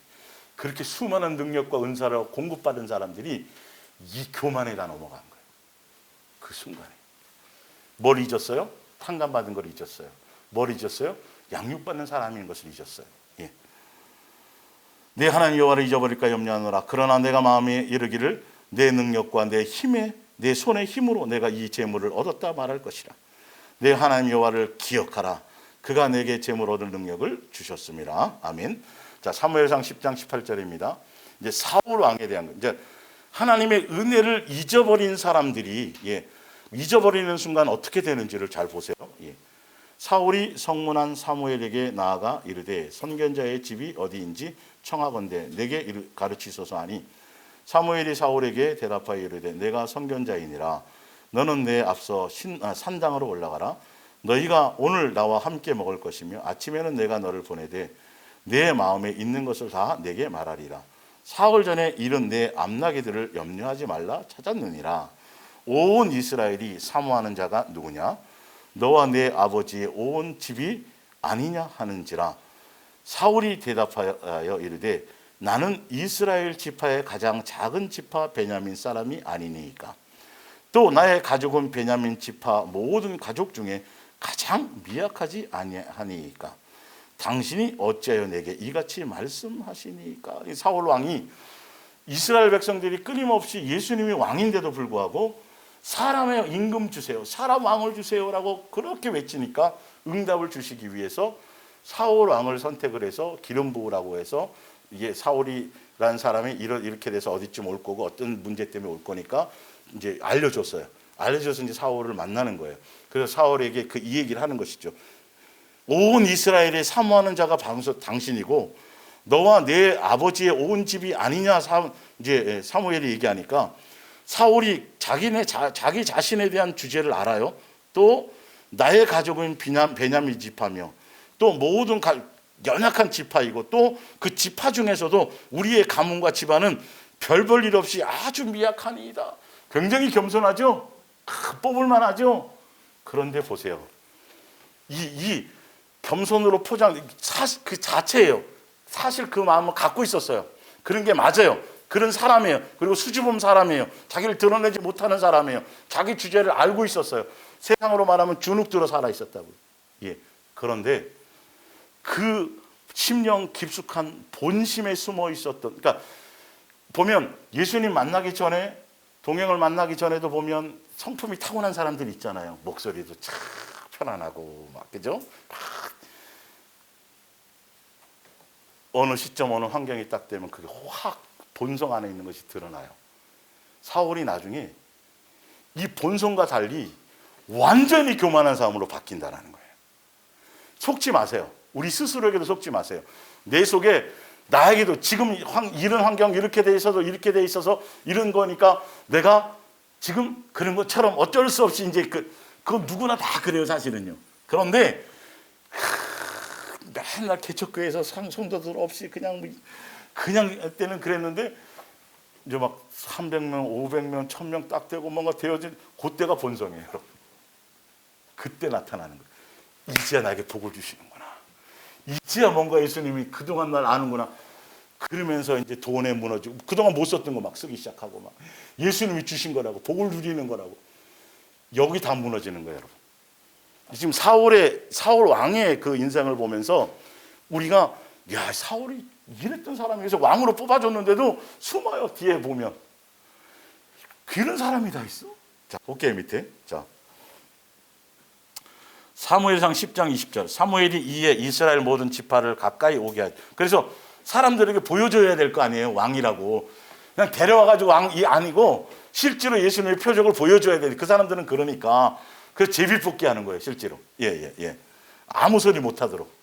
그렇게 수많은 능력과 은사를 공급받은 사람들이 이 교만에 다 넘어간 거예요. 그 순간에. 뭘 잊었어요? 탕감받은 걸 잊었어요. 뭘 잊었어요? 양육받는 사람인 것을 잊었어요. 내 하나님 여호와를 잊어버릴까 염려하노라. 그러나 내가 마음에 이르기를 내 능력과 내 힘에, 내 손의 힘으로 내가 이 재물을 얻었다 말할 것이라. 내 하나님 여호와를 기억하라. 그가 내게 재물 얻을 능력을 주셨습니다. 아멘. 자, 사무엘상 10장 18절입니다. 이제 사울 왕에 대한 거. 이제 하나님의 은혜를 잊어버린 사람들이 잊어버리는 순간 어떻게 되는지를 잘 보세요. 사울이 성문한 사무엘에게 나아가 이르되 선견자의 집이 어디인지 청하건대 내게 가르치소서 하니 사무엘이 사울에게 대답하여 이르되 내가 선견자이니라. 너는 내 앞서 산당으로 올라가라. 너희가 오늘 나와 함께 먹을 것이며 아침에는 내가 너를 보내되 내 마음에 있는 것을 다 내게 말하리라. 사흘 전에 이른 내 암나기들을 염려하지 말라 찾았느니라. 온 이스라엘이 사모하는 자가 누구냐? 너와 내 아버지의 온 집이 아니냐 하는지라. 사울이 대답하여 이르되 나는 이스라엘 지파의 가장 작은 지파 베냐민 사람이 아니니까. 또 나의 가족은 베냐민 지파 모든 가족 중에 가장 미약하지 아니하니까. 당신이 어찌하여 내게 이같이 말씀하시니까. 사울 왕이 이스라엘 백성들이 끊임없이 예수님이 왕인데도 불구하고 사람의 임금 주세요, 사람 왕을 주세요라고 그렇게 외치니까 응답을 주시기 위해서 사울 왕을 선택을 해서 기름 부으라고 해서 이게 사울이라는 사람이 이렇게 돼서 어디쯤 올 거고 어떤 문제 때문에 올 거니까 이제 알려줬어요. 알려줘서 이제 사울을 만나는 거예요. 그래서 사울에게 이 얘기를 하는 것이죠. 온 이스라엘에 사모하는 자가 방서 당신이고 너와 내 아버지의 온 집이 아니냐. 이제 사무엘이 얘기하니까 사울이 자기 자신에 대한 주제를 알아요. 또 나의 가족은 베냐민 지파며 또 모든 연약한 지파이고 또 그 지파 중에서도 우리의 가문과 집안은 별 볼 일 없이 아주 미약하니이다. 굉장히 겸손하죠. 뽑을만 하죠. 그런데 보세요. 이 겸손으로 그 자체예요. 사실 그 마음을 갖고 있었어요. 그런 게 맞아요. 그런 사람이에요. 그리고 수줍은 사람이에요. 자기를 드러내지 못하는 사람이에요. 자기 주제를 알고 있었어요. 세상으로 말하면 주눅들어 살아 있었다고요. 그런데 그 심령 깊숙한 본심에 숨어 있었던, 그러니까 보면 예수님 만나기 전에, 동행을 만나기 전에도 보면 성품이 타고난 사람들 있잖아요. 목소리도 참 편안하고 그죠? 어느 시점 어느 환경이 딱 되면 그게 확 본성 안에 있는 것이 드러나요. 사울이 나중에 이 본성과 달리 완전히 교만한 사람으로 바뀐다는 거예요. 속지 마세요. 우리 스스로에게도 속지 마세요. 내 속에 나에게도 지금 이런 환경 이렇게 돼 있어서 이런 거니까 내가 지금 그런 것처럼 어쩔 수 없이 이제 그건 누구나 다 그래요, 사실은요. 그런데 맨날 개척교회에서 성도들 없이 그냥 때는 그랬는데 이제 막 300명, 500명, 1000명 딱 되고 뭔가 되어진 그때가 본성이에요, 여러분. 그때 나타나는 거예요. 이제야 나에게 복을 주시는구나. 이제야 뭔가 예수님이 그동안 날 아는구나. 그러면서 이제 돈에 무너지고 그동안 못 썼던 거 막 쓰기 시작하고 막 예수님이 주신 거라고 복을 누리는 거라고 여기 다 무너지는 거예요, 여러분. 지금 사울 왕의 그 인생을 보면서 우리가 야, 사울이 이랬던 사람에서 왕으로 뽑아줬는데도 숨어요. 뒤에 보면 그런 사람이 다 있어. 자, 볼게요. 밑에. 자, 사무엘상 10장 20절. 사무엘이 이에 이스라엘 모든 지파를 가까이 오게 하죠. 그래서 사람들에게 보여줘야 될 거 아니에요, 왕이라고. 그냥 데려와가지고 왕이 아니고 실제로 예수님의 표적을 보여줘야 돼. 그 사람들은 그러니까 그래서 제비뽑기 하는 거예요, 실제로. 아무 소리 못하도록.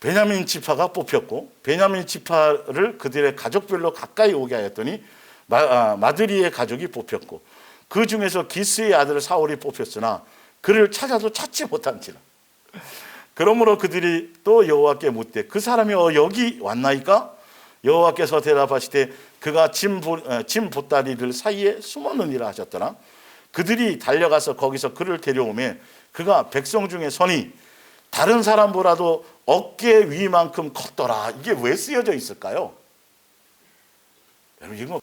베냐민 지파가 뽑혔고 베냐민 지파를 그들의 가족별로 가까이 오게 하였더니 마드리의 가족이 뽑혔고 그 중에서 기스의 아들 사울이 뽑혔으나 그를 찾아도 찾지 못한지라. 그러므로 그들이 또 여호와께 묻되 그 사람이 여기 왔나이까? 여호와께서 대답하시되 그가 짐 보따리들 사이에 숨었느니라 하셨더라. 그들이 달려가서 거기서 그를 데려오매 그가 백성 중에 선이 다른 사람보다도 어깨 위만큼 컸더라. 이게 왜 쓰여져 있을까요? 여러분,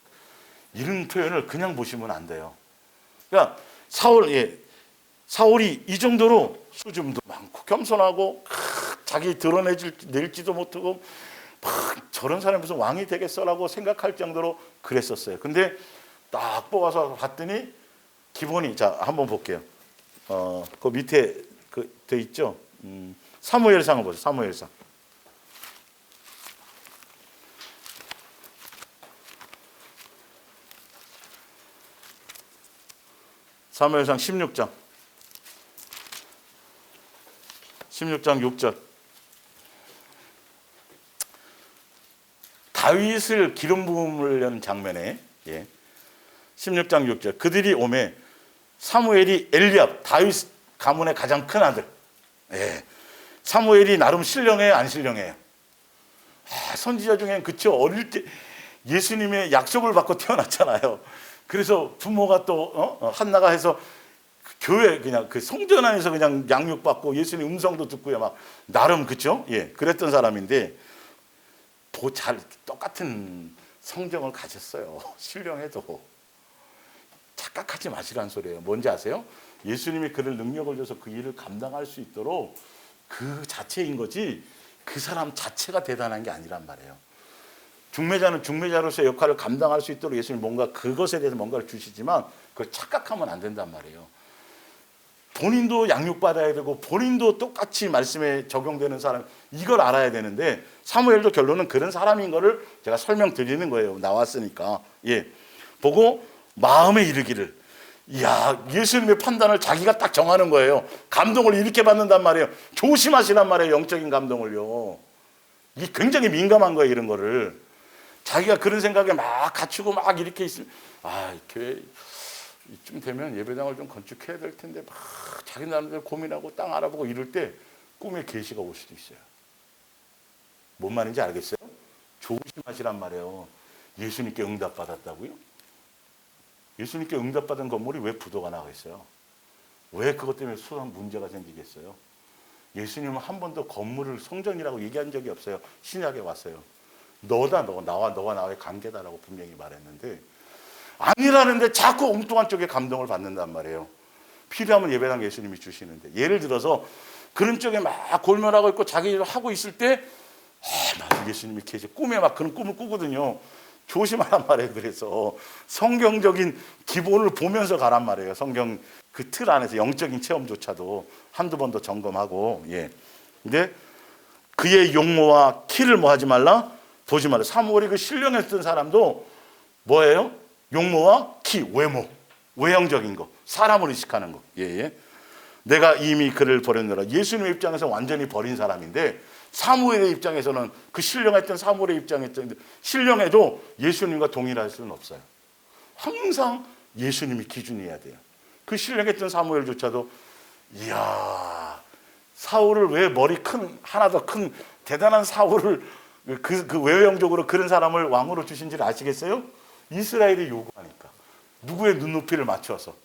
이런 표현을 그냥 보시면 안 돼요. 그러니까 사울이 이 정도로 수줍음도 많고 겸손하고 자기 낼지도 못하고 저런 사람이 무슨 왕이 되겠어라고 생각할 정도로 그랬었어요. 근데 딱 뽑아서 봤더니 기본이, 자, 한번 볼게요. 그 밑에 돼 있죠? 사무엘상을 보세요. 사무엘상. 사무엘상 16장 6절. 다윗을 기름 부음을 연 장면에 16장 6절. 그들이 오매 사무엘이 엘리압, 다윗 가문의 가장 큰 아들. 사무엘이 나름 신령해요, 안 신령해요? 선지자 중엔 그쵸, 어릴 때 예수님의 약속을 받고 태어났잖아요. 그래서 부모가 또 한나가 해서 교회 그냥 그 성전 안에서 그냥 양육받고 예수님 음성도 듣고요, 막 나름 그쵸? 그랬던 사람인데 잘 똑같은 성정을 가졌어요. 신령해도. 착각하지 마시라는 소리예요. 뭔지 아세요? 예수님이 그를 능력을 줘서 그 일을 감당할 수 있도록 그 자체인 거지 그 사람 자체가 대단한 게 아니란 말이에요. 중매자는 중매자로서의 역할을 감당할 수 있도록 예수님이 뭔가 그것에 대해서 뭔가를 주시지만 그걸 착각하면 안 된단 말이에요. 본인도 양육받아야 되고 본인도 똑같이 말씀에 적용되는 사람, 이걸 알아야 되는데 사무엘도 결론은 그런 사람인 거를 제가 설명드리는 거예요. 나왔으니까. 보고 마음에 이르기를, 이야, 예수님의 판단을 자기가 딱 정하는 거예요. 감동을 이렇게 받는단 말이에요. 조심하시란 말이에요. 영적인 감동을요. 이게 굉장히 민감한 거예요. 이런 거를 자기가 그런 생각에 막 갖추고 막 이렇게 있으면, 교회 이쯤 되면 예배당을 좀 건축해야 될 텐데 막 자기 나름대로 고민하고 땅 알아보고 이럴 때 꿈에 계시가 올 수도 있어요. 뭔 말인지 알겠어요? 조심하시란 말이에요. 예수님께 응답받았다고요? 예수님께 응답받은 건물이 왜 부도가 나겠어요? 왜 그것 때문에 수상 문제가 생기겠어요? 예수님은 한 번도 건물을 성전이라고 얘기한 적이 없어요. 신약에 왔어요. 너와 나와의 관계다라고 분명히 말했는데 아니라는데 자꾸 엉뚱한 쪽에 감동을 받는단 말이에요. 필요하면 예배당 예수님이 주시는데, 예를 들어서 그런 쪽에 막 골면하고 있고 자기 일을 하고 있을 때 나도 예수님이 계시, 꿈에 막 그런 꿈을 꾸거든요. 조심하란 말이에요. 그래서 성경적인 기본을 보면서 가란 말이에요. 성경 그 틀 안에서 영적인 체험조차도 한두 번 더 점검하고. 근데 그의 용모와 키를 뭐 하지 말라? 보지 말라. 사무엘이 그 신령했던 사람도 뭐예요? 용모와 키, 외모, 외형적인 거, 사람을 의식하는 거. 내가 이미 그를 버렸노라. 예수님의 입장에서 완전히 버린 사람인데 사무엘의 입장에서는, 그 신령했던 사무엘의 입장에서는 신령해도 예수님과 동일할 수는 없어요. 항상 예수님이 기준이어야 돼요. 그 신령했던 사무엘조차도 이야, 사울을 왜 머리 큰, 하나 더 큰 대단한 사울을 그 외형적으로 그런 사람을 왕으로 주신지를 아시겠어요? 이스라엘이 요구하니까. 누구의 눈높이를 맞춰서.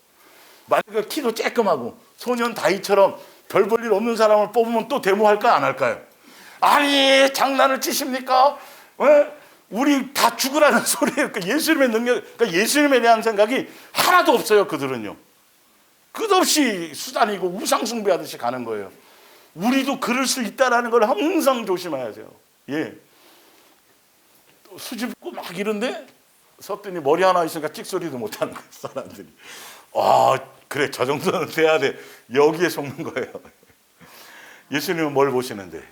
만약에 키도 쬐끔하고 소년 다윗처럼 별 볼 일 없는 사람을 뽑으면 또 데모할까요, 안 할까요? 아니, 장난을 치십니까? 우리 다 죽으라는 소리예요. 그러니까 예수님의 능력, 그러니까 예수님에 대한 생각이 하나도 없어요. 그들은요. 끝없이 수단이고 우상숭배하듯이 가는 거예요. 우리도 그럴 수 있다라는 걸 항상 조심해야 돼요. 수줍고 막 이런데 섰더니 머리 하나 있으니까 찍소리도 못하는 거예요, 사람들이. 그래, 저 정도는 돼야 돼. 여기에 속는 거예요. 예수님은 뭘 보시는데?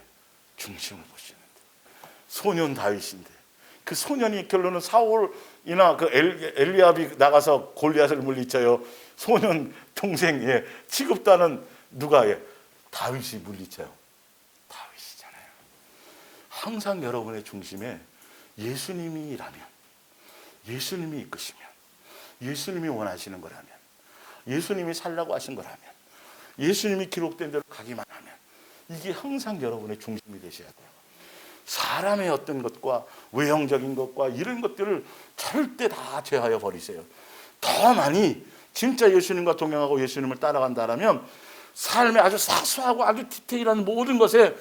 중심을 보시는데. 소년 다윗인데, 그 소년이 결론은 사울이나 그 엘리압이 나가서 골리앗을 물리쳐요. 소년 동생 취급다는 누가? 다윗이 물리쳐요. 다윗이잖아요. 항상 여러분의 중심에 예수님이라면, 예수님이 이끄시면, 예수님이 원하시는 거라면, 예수님이 살라고 하신 거라면, 예수님이 기록된 대로 가기만 하면, 이게 항상 여러분의 중심이 되셔야 돼요. 사람의 어떤 것과 외형적인 것과 이런 것들을 절대 다 제하여 버리세요. 더 많이 진짜 예수님과 동행하고 예수님을 따라간다라면 삶의 아주 사소하고 아주 디테일한 모든 것에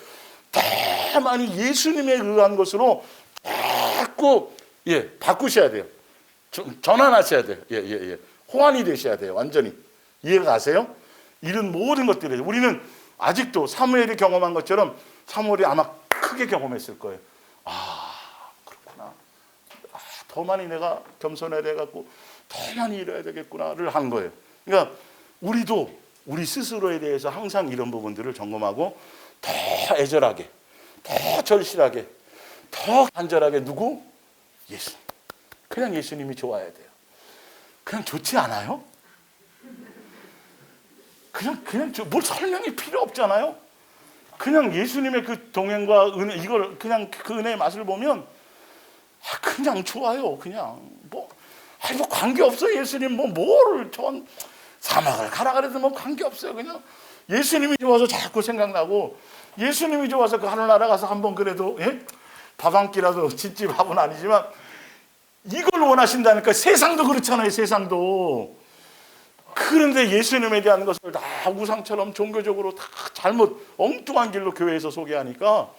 더 많이 예수님에 의한 것으로 자꾸 바꾸셔야 돼요. 전환하셔야 돼요. 호환이 되셔야 돼요. 완전히. 이해가 가세요? 이런 모든 것들이, 우리는 아직도 사무엘이 경험한 것처럼 사무엘이 아마 크게 경험했을 거예요. 그렇구나. 더 많이 내가 겸손해야 돼갖고 더 많이 일해야 되겠구나를 한 거예요. 그러니까 우리도 우리 스스로에 대해서 항상 이런 부분들을 점검하고 더 애절하게, 더 절실하게, 더 간절하게 누구? 예수님. 그냥 예수님이 좋아야 돼요. 그냥 좋지 않아요? 그냥 뭘 설명이 필요 없잖아요. 그냥 예수님의 그 동행과 은혜, 이걸 그냥 그 은혜의 맛을 보면 그냥 좋아요. 그냥 뭐 관계 없어요. 예수님 뭐를 전 사막을 가라 그래도 뭐 관계 없어요. 그냥 예수님이 좋아서 자꾸 생각나고, 예수님이 좋아서 그 하늘나라 가서 한번 그래도 밥 한 끼라도 짓지 밥은 아니지만 이걸 원하신다니까. 세상도 그렇잖아요. 세상도. 그런데 예수님에 대한 것을 다 우상처럼 종교적으로 다 잘못 엉뚱한 길로 교회에서 소개하니까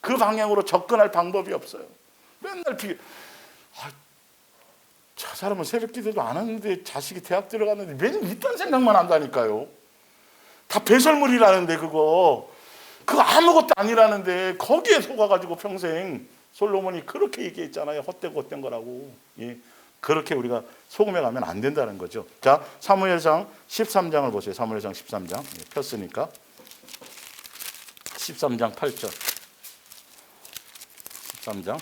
그 방향으로 접근할 방법이 없어요. 맨날 저 사람은 새벽 기도도 안 하는데 자식이 대학 들어갔는데 맨날 이딴 생각만 한다니까요. 다 배설물이라는데 그거 아무것도 아니라는데 거기에 속아가지고 평생. 솔로몬이 그렇게 얘기했잖아요. 헛된 거라고. 예. 그렇게 우리가 속으며 가면 안 된다는 거죠. 자, 사무엘상 13장을 보세요. 사무엘상 13장. 예, 폈으니까. 13장 8절. 13장.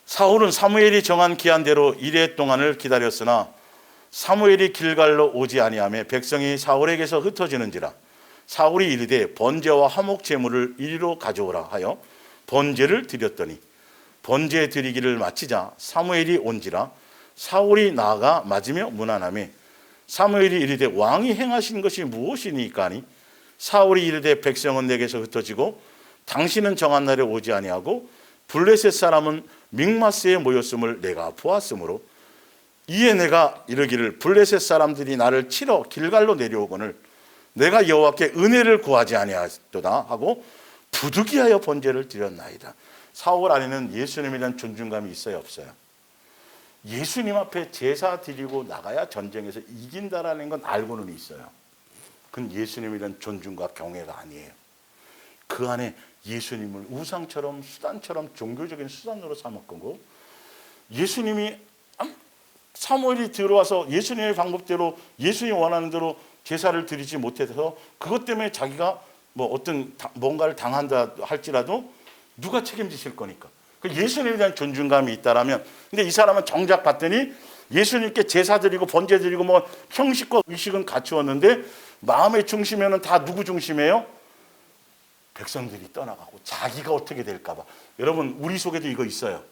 사울은 사무엘이 정한 기한대로 이레 동안을 기다렸으나 사무엘이 길갈로 오지 아니하며 백성이 사울에게서 흩어지는지라. 사울이 이르되 번제와 화목 제물을 이리로 가져오라 하여 번제를 드렸더니 번제 드리기를 마치자 사무엘이 온지라. 사울이 나아가 맞으며 문안하며 사무엘이 이르되 왕이 행하신 것이 무엇이니까 하니 사울이 이르되 백성은 내게서 흩어지고 당신은 정한 날에 오지 아니하고 블레셋 사람은 믹마스에 모였음을 내가 보았으므로 이에 내가 이르기를 블레셋 사람들이 나를 치러 길갈로 내려오거늘 내가 여호와께 은혜를 구하지 아니하였도다 하고 부득이하여 번제를 드렸나이다. 사울 안에는 예수님에 대한 존중감이 있어요, 없어요? 예수님 앞에 제사 드리고 나가야 전쟁에서 이긴다라는 건 알고는 있어요. 그건 예수님에 대한 존중과 경외가 아니에요. 그 안에 예수님을 우상처럼 수단처럼 종교적인 수단으로 삼았고, 예수님이 사무엘이 들어와서 예수님의 방법대로 예수님이 원하는 대로 제사를 드리지 못해서 그것 때문에 자기가 뭐 어떤 뭔가를 당한다 할지라도 누가 책임지실 거니까. 예수님에 대한 존중감이 있다라면, 근데 이 사람은 정작 봤더니 예수님께 제사 드리고 번제 드리고 뭐 형식과 의식은 갖추었는데 마음의 중심에는 다 누구 중심이에요? 백성들이 떠나가고 자기가 어떻게 될까 봐. 여러분, 우리 속에도 이거 있어요.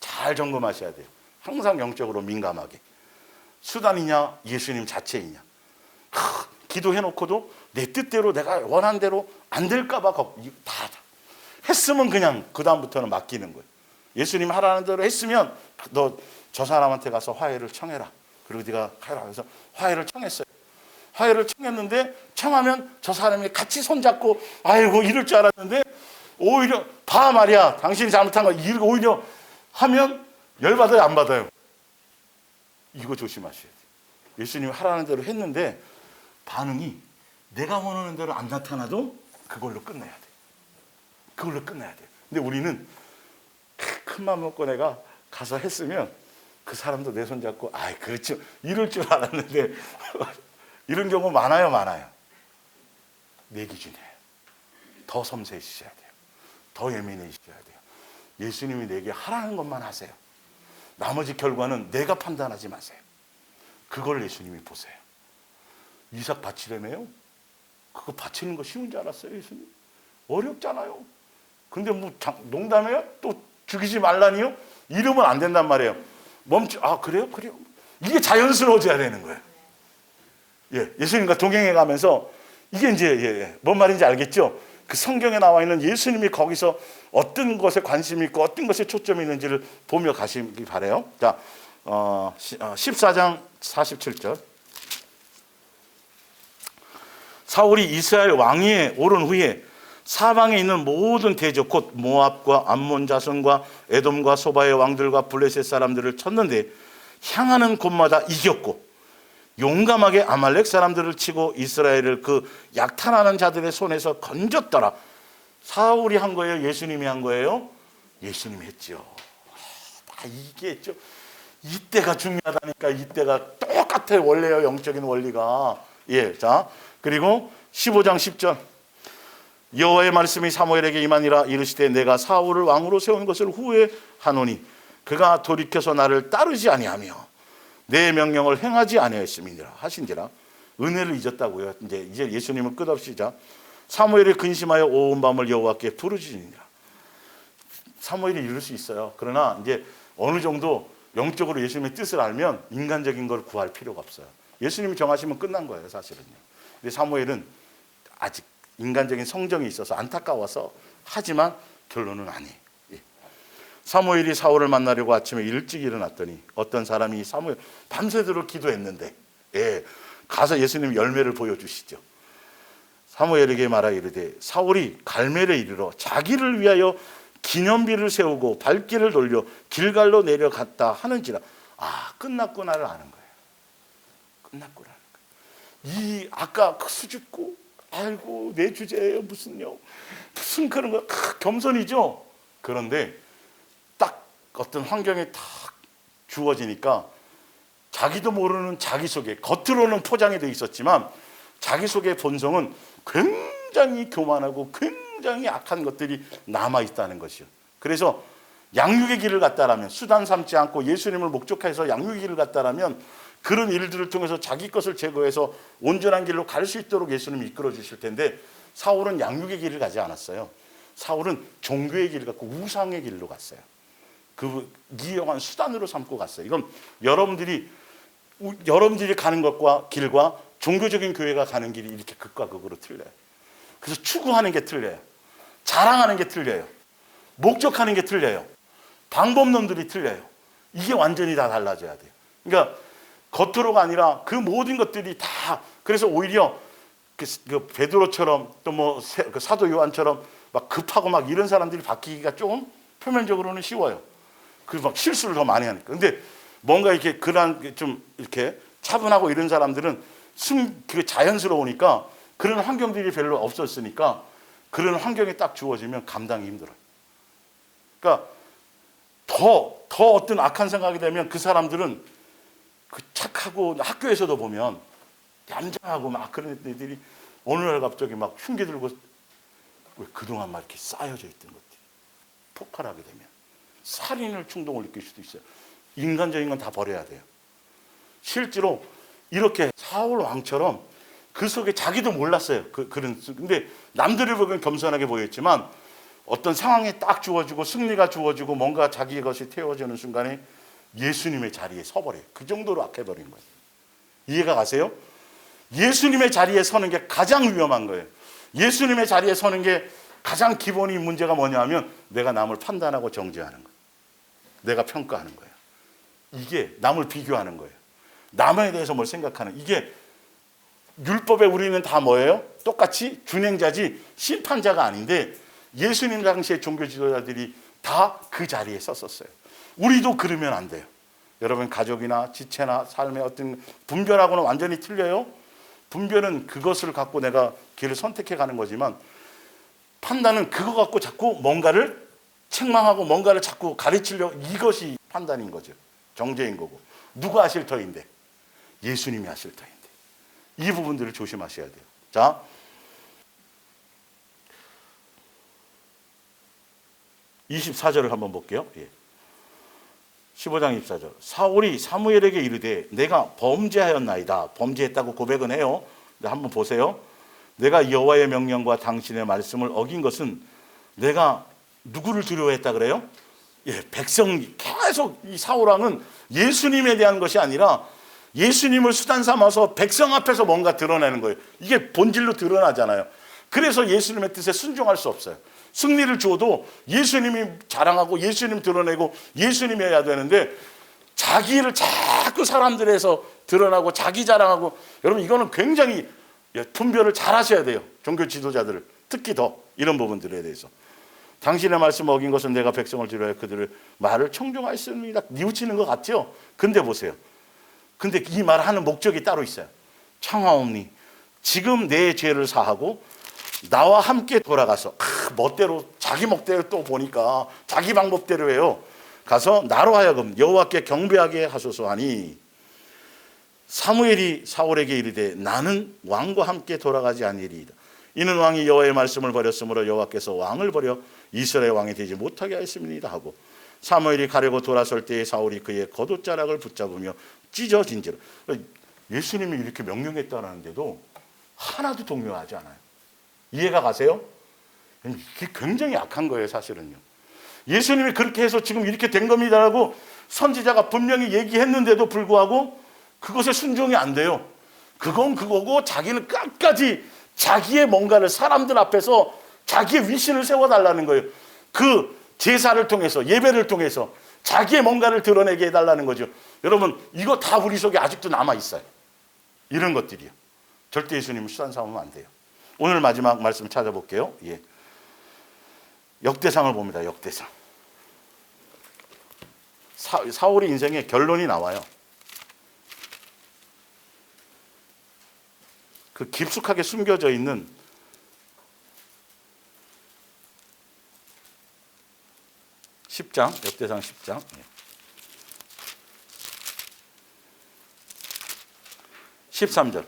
잘 점검하셔야 돼요. 항상 영적으로 민감하게. 수단이냐 예수님 자체이냐. 기도해놓고도 내 뜻대로 내가 원한 대로 안 될까 봐 다 했으면 그냥 그 다음부터는 맡기는 거예요. 예수님 하라는 대로 했으면 너 저 사람한테 가서 화해를 청해라. 그리고 네가 해라. 그래서 화해를 청했어요. 화해를 청했는데 청하면 저 사람이 같이 손잡고 아이고 이럴 줄 알았는데 오히려 봐 말이야. 당신이 잘못한 거 오히려 하면 열받아요, 안 받아요? 이거 조심하셔야 돼요. 예수님이 하라는 대로 했는데 반응이 내가 원하는 대로 안 나타나도 그걸로 끝내야 돼. 그걸로 끝내야 돼. 근데 우리는 큰 마음 먹고 내가 가서 했으면 그 사람도 내 손 잡고 아이 그렇죠. 이럴 줄 알았는데 이런 경우 많아요. 내 기준에 더 섬세해지셔야 돼요. 더 예민해지셔야 돼요. 예수님이 내게 하라는 것만 하세요. 나머지 결과는 내가 판단하지 마세요. 그걸 예수님이 보세요. 이삭 바치려며요? 그거 바치는 거 쉬운 줄 알았어요, 예수님? 어렵잖아요. 근데 뭐 농담해요? 또 죽이지 말라니요? 이러면 안 된단 말이에요. 그래요? 이게 자연스러워져야 되는 거예요. 예, 예수님과 동행해 가면서 이게 이제 뭔 말인지 알겠죠? 그 성경에 나와 있는 예수님이 거기서 어떤 것에 관심이 있고 어떤 것에 초점이 있는지를 보며 가시기 바라요. 자, 14장 47절. 사울이 이스라엘 왕위에 오른 후에 사방에 있는 모든 대적 곧 모압과 암몬 자손과 에돔과 소바의 왕들과 블레셋 사람들을 쳤는데 향하는 곳마다 이겼고 용감하게 아말렉 사람들을 치고 이스라엘을 그 약탈하는 자들의 손에서 건졌더라. 사울이 한 거예요? 예수님이 한 거예요? 예수님이 했죠. 다 이게 했죠. 이때가 중요하다니까. 이때가 똑같아요. 원래요. 영적인 원리가. 예, 자, 그리고 15장 10절. 여호와의 말씀이 사무엘에게 임하니라. 이르시되 내가 사울을 왕으로 세운 것을 후회하노니 그가 돌이켜서 나를 따르지 아니하며 내 명령을 행하지 아니하였음이니라 하신지라. 은혜를 잊었다고요. 이제 예수님은 끝없이 자 사무엘이 근심하여 온 밤을 여호와께 부르짖으니라. 사무엘이 이룰 수 있어요. 그러나 이제 어느 정도 영적으로 예수님의 뜻을 알면 인간적인 걸 구할 필요가 없어요. 예수님이 정하시면 끝난 거예요, 사실은요. 근데 사무엘은 아직 인간적인 성정이 있어서 안타까워서 하지만 결론은 아니에요. 예. 사무엘이 사울을 만나려고 아침에 일찍 일어났더니 어떤 사람이 사무엘 밤새도록 기도했는데, 예, 가서 예수님 열매를 보여주시죠. 사무엘에게 말하 이르되 사울이 갈멜에 이르러 자기를 위하여 기념비를 세우고 발길을 돌려 길갈로 내려갔다 하는지라. 아, 끝났구나를 아는 거예요. 끝났구나. 이 아까 그 수줍고 아이고 내 주제예요 무슨 그런 거 겸손이죠. 그런데 딱 어떤 환경에 딱 주어지니까 자기도 모르는 자기 속에, 겉으로는 포장이 되어 있었지만 자기 속의 본성은 굉장히 교만하고 굉장히 악한 것들이 남아있다는 것이요. 그래서 양육의 길을 갔다라면, 수단 삼지 않고 예수님을 목적해서 양육의 길을 갔다라면 그런 일들을 통해서 자기 것을 제거해서 온전한 길로 갈 수 있도록 예수님이 이끌어 주실 텐데, 사울은 양육의 길을 가지 않았어요. 사울은 종교의 길을 갔고 우상의 길로 갔어요. 그 이용한 수단으로 삼고 갔어요. 이건 여러분들이 가는 것과 길과 종교적인 교회가 가는 길이 이렇게 극과 극으로 틀려요. 그래서 추구하는 게 틀려요. 자랑하는 게 틀려요. 목적하는 게 틀려요. 방법론들이 틀려요. 이게 완전히 다 달라져야 돼요. 그러니까 겉으로가 아니라 그 모든 것들이 다, 그래서 오히려 그 베드로처럼 또 뭐 사도 요한처럼 막 급하고 막 이런 사람들이 바뀌기가 조금 표면적으로는 쉬워요. 그리고 막 실수를 더 많이 하니까. 근데 뭔가 이렇게 그런 좀 이렇게 차분하고 이런 사람들은 그 자연스러우니까, 그런 환경들이 별로 없었으니까 그런 환경이 딱 주어지면 감당이 힘들어요. 그러니까 더 어떤 악한 생각이 되면 그 사람들은 그 착하고, 학교에서도 보면 얌전하고 막 그런 애들이 어느 날 갑자기 막 흉기 들고, 왜 그동안 막 이렇게 쌓여져 있던 것들이 폭발하게 되면 살인을 충동을 느낄 수도 있어요. 인간적인 건 다 버려야 돼요. 실제로 이렇게 사울 왕처럼 그 속에 자기도 몰랐어요. 근데 남들이 보기엔 겸손하게 보였지만 어떤 상황이 딱 주어지고 승리가 주어지고 뭔가 자기 것이 태워지는 순간에 예수님의 자리에 서버려요. 그 정도로 악해버린 거예요. 이해가 가세요? 예수님의 자리에 서는 게 가장 위험한 거예요. 예수님의 자리에 서는 게 가장 기본이 문제가 뭐냐 하면 내가 남을 판단하고 정죄하는 거예요. 내가 평가하는 거예요. 이게 남을 비교하는 거예요. 남에 대해서 뭘 생각하는, 이게 율법에 우리는 다 뭐예요? 똑같이 준행자지 심판자가 아닌데, 예수님 당시의 종교 지도자들이 다 그 자리에 섰었어요. 우리도 그러면 안 돼요. 여러분, 가족이나 지체나 삶의 어떤 분별하고는 완전히 틀려요. 분별은 그것을 갖고 내가 길을 선택해 가는 거지만, 판단은 그거 갖고 자꾸 뭔가를 책망하고 뭔가를 자꾸 가르치려고, 이것이 판단인 거죠. 정죄인 거고. 누가 하실 터인데? 예수님이 하실 터인데. 이 부분들을 조심하셔야 돼요. 자, (24절을) 한번 볼게요. 예. 15장 24절. 사울이 사무엘에게 이르되 내가 범죄하였나이다. 범죄했다고 고백은 해요. 근데 한번 보세요. 내가 여호와의 명령과 당신의 말씀을 어긴 것은, 내가 누구를 두려워했다 그래요? 예, 백성이. 계속 이 사울왕은 예수님에 대한 것이 아니라 예수님을 수단 삼아서 백성 앞에서 뭔가 드러내는 거예요. 이게 본질로 드러나잖아요. 그래서 예수님의 뜻에 순종할 수 없어요. 승리를 주어도 예수님이 자랑하고 예수님 드러내고 예수님이 해야 되는데, 자기를 자꾸 사람들에서 드러나고 자기 자랑하고, 여러분 이거는 굉장히 분별을 잘 하셔야 돼요. 종교 지도자들을, 특히 더 이런 부분들에 대해서. 당신의 말씀 어긴 것은 내가 백성을 두려워해 그들을 말을 청종하였습니다. 뉘우치는 것 같죠? 근데 보세요. 근데 이 말하는 목적이 따로 있어요. 청하옵니 지금 내 죄를 사하고 나와 함께 돌아가서, 멋대로 자기 멋대로 또 보니까 자기 방법대로 해요. 가서 나로 하여금 여호와께 경배하게 하소서 하니 사무엘이 사울에게 이르되 나는 왕과 함께 돌아가지 아니리이다. 이는 왕이 여호와의 말씀을 버렸으므로 여호와께서 왕을 버려 이스라엘 왕이 되지 못하게 하였습니다 하고 사무엘이 가려고 돌아설 때에 사울이 그의 겉옷자락을 붙잡으며 찢어진지라. 예수님이 이렇게 명령했다는데도 하나도 동요하지 않아요. 이해가 가세요? 이게 굉장히 약한 거예요, 사실은요. 예수님이 그렇게 해서 지금 이렇게 된 겁니다라고 선지자가 분명히 얘기했는데도 불구하고 그것에 순종이 안 돼요. 그건 그거고 자기는 끝까지 자기의 뭔가를 사람들 앞에서 자기의 위신을 세워달라는 거예요. 그 제사를 통해서, 예배를 통해서 자기의 뭔가를 드러내게 해달라는 거죠. 여러분, 이거 다 우리 속에 아직도 남아있어요. 이런 것들이요. 절대 예수님을 수단 삼으면 안 돼요. 오늘 마지막 말씀 찾아볼게요. 예. 역대상을 봅니다. 역대상. 사울의 인생의 결론이 나와요. 그 깊숙하게 숨겨져 있는 역대상 10장. 13절.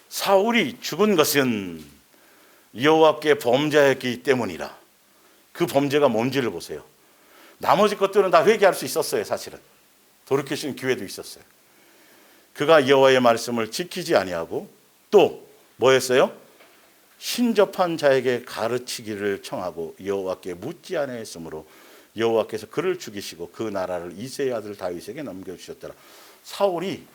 사울이 죽은 것은 여호와께 범죄하였기 때문이라. 그 범죄가 뭔지를 보세요. 나머지 것들은 다 회개할 수 있었어요. 사실은 돌이킬 수 있는 기회도 있었어요. 그가 여호와의 말씀을 지키지 아니하고 또 뭐였어요? 신접한 자에게 가르치기를 청하고 여호와께 묻지 아니하였으므로 여호와께서 그를 죽이시고 그 나라를 이새의 아들 다윗에게 넘겨주셨더라. 사울이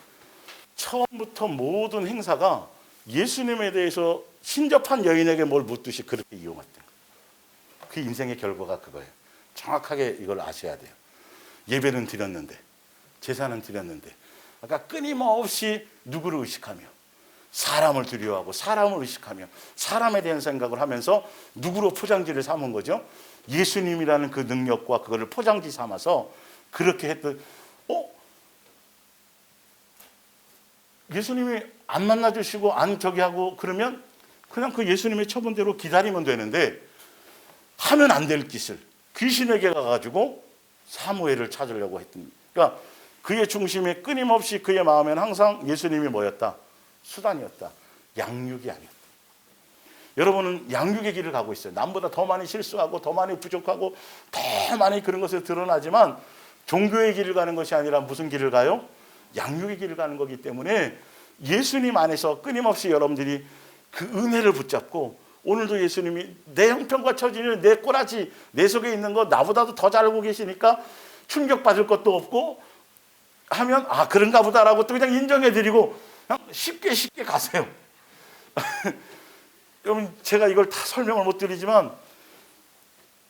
처음부터 모든 행사가 예수님에 대해서 신접한 여인에게 뭘 묻듯이 그렇게 이용했던 거예요. 그 인생의 결과가 그거예요. 정확하게 이걸 아셔야 돼요. 예배는 드렸는데, 제사는 드렸는데, 아까 끊임없이 누구를 의식하며 사람을 두려워하고 사람을 의식하며 사람에 대한 생각을 하면서 누구로 포장지를 삼은 거죠? 예수님이라는 그 능력과 그거를 포장지 삼아서 그렇게 했던. 예수님이 안 만나주시고 안 저기 하고 그러면 그냥 그 예수님의 처분대로 기다리면 되는데 하면 안 될 짓을 귀신에게 가가지고 사무엘을 찾으려고 했던. 그러니까 그의 중심에 끊임없이 그의 마음에는 항상 예수님이 뭐였다? 수단이었다. 양육이 아니었다. 여러분은 양육의 길을 가고 있어요. 남보다 더 많이 실수하고 더 많이 부족하고 더 많이 그런 것을 드러나지만 종교의 길을 가는 것이 아니라 무슨 길을 가요? 양육의 길을 가는 거기 때문에 예수님 안에서 끊임없이 여러분들이 그 은혜를 붙잡고 오늘도 예수님이 내 형편과 처지는 내 꼬라지 내 속에 있는 거 나보다도 더 잘 알고 계시니까 충격받을 것도 없고 하면 그런가 보다라고 또 그냥 인정해드리고 그냥 쉽게 가세요. 여러분 제가 이걸 다 설명을 못 드리지만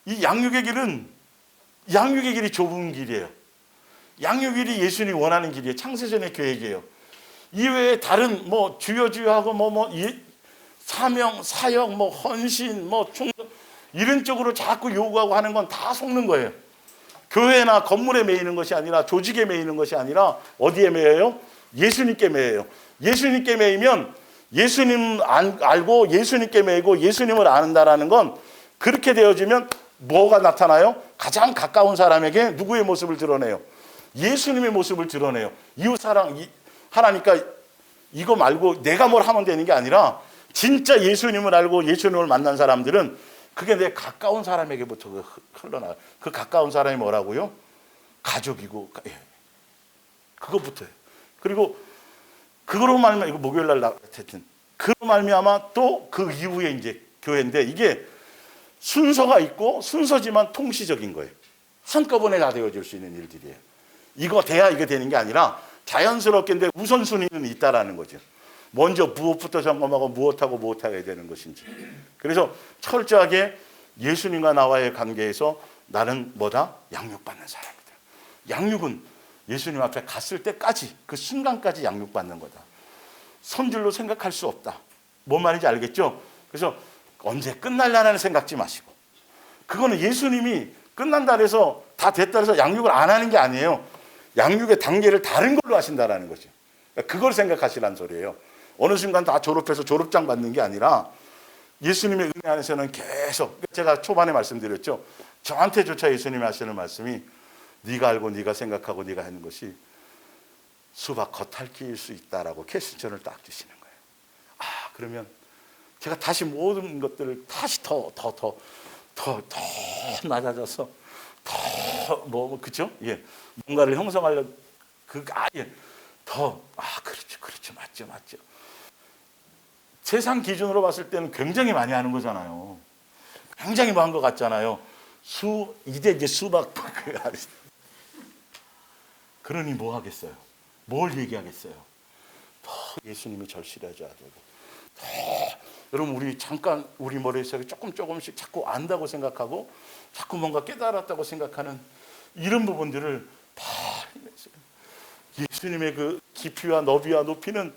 이 양육의 길이 좁은 길이에요. 양육의 길이 예수님이 원하는 길이에요. 창세전의 계획이에요. 이외에 다른 주여하고 사명, 사역, 헌신, 충성 이런 쪽으로 자꾸 요구하고 하는 건 다 속는 거예요. 교회나 건물에 매이는 것이 아니라 조직에 매이는 것이 아니라 어디에 매여요? 예수님께 매여요. 예수님께 매이면 예수님 알고 예수님께 매이고 예수님을 아는다라는 건 그렇게 되어지면 뭐가 나타나요? 가장 가까운 사람에게 누구의 모습을 드러내요? 예수님의 모습을 드러내요. 이웃사랑 하라니까 이거 말고 내가 뭘 하면 되는 게 아니라 진짜 예수님을 알고 예수님을 만난 사람들은 그게 내 가까운 사람에게부터 흘러나와요. 그 가까운 사람이 뭐라고요? 가족이고 그것부터예요. 그리고 그거로 말미암아 이거 목요일 날 하여튼 그로 말미암아 또 그 이후에 이제 교회인데 이게 순서가 있고 순서지만 통시적인 거예요. 한꺼번에 다 되어질 수 있는 일들이에요. 이거 돼야 이게 되는 게 아니라 자연스럽게 근데 우선순위는 있다라는 거죠. 먼저 무엇부터 점검하고 무엇하고 무엇하게 되는 것인지. 그래서 철저하게 예수님과 나와의 관계에서 나는 뭐다? 양육받는 사람이다. 양육은 예수님 앞에 갔을 때까지 그 순간까지 양육받는 거다. 선줄로 생각할 수 없다. 뭔 말인지 알겠죠? 그래서 언제 끝날려는 생각지 마시고 그거는 예수님이 끝난다 해서 다 됐다 해서 양육을 안 하는 게 아니에요. 양육의 단계를 다른 걸로 하신다라는 거죠. 그걸 생각하시란 소리예요. 어느 순간 다 졸업해서 졸업장 받는 게 아니라 예수님의 은혜 안에서는 계속 제가 초반에 말씀드렸죠. 저한테조차 예수님이 하시는 말씀이 네가 알고 네가 생각하고 네가 하는 것이 수박 겉핥기일 수 있다라고 캐스천을 딱 주시는 거예요. 아, 그러면 제가 다시 모든 것들을 다시 더 낮아져서 그죠? 예, 뭔가를 형성하려 그렇죠, 맞죠. 세상 기준으로 봤을 때는 굉장히 많이 하는 거잖아요. 굉장히 많은 것 같잖아요. 이제 수박 그러니 뭐 하겠어요? 뭘 얘기하겠어요? 더 예수님이 절실해져야 되고, 여러분 우리 잠깐 우리 머리에서 조금씩 자꾸 안다고 생각하고 자꾸 뭔가 깨달았다고 생각하는 이런 부분들을 예수님의 그 깊이와 너비와 높이는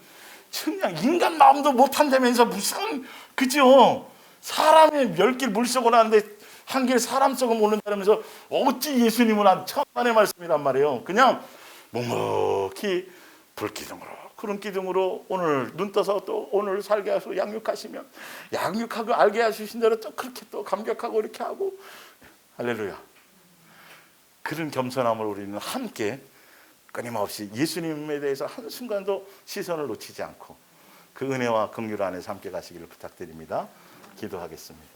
그냥 인간 마음도 못한다면서 무슨 그죠? 사람의 10길 물속을 하는데 한 길 사람 속을 모른다면서 어찌 예수님은 천만의 말씀이란 말이에요. 그냥 묵묵히 불기둥으로 구름 기둥으로 오늘 눈 떠서 또 오늘 살게 하시고 양육하시면 양육하고 알게 하시신 대로 또 그렇게 또 감격하고 이렇게 하고 할렐루야. 그런 겸손함을 우리는 함께 끊임없이 예수님에 대해서 한순간도 시선을 놓치지 않고 그 은혜와 긍휼 안에서 함께 가시기를 부탁드립니다. 기도하겠습니다.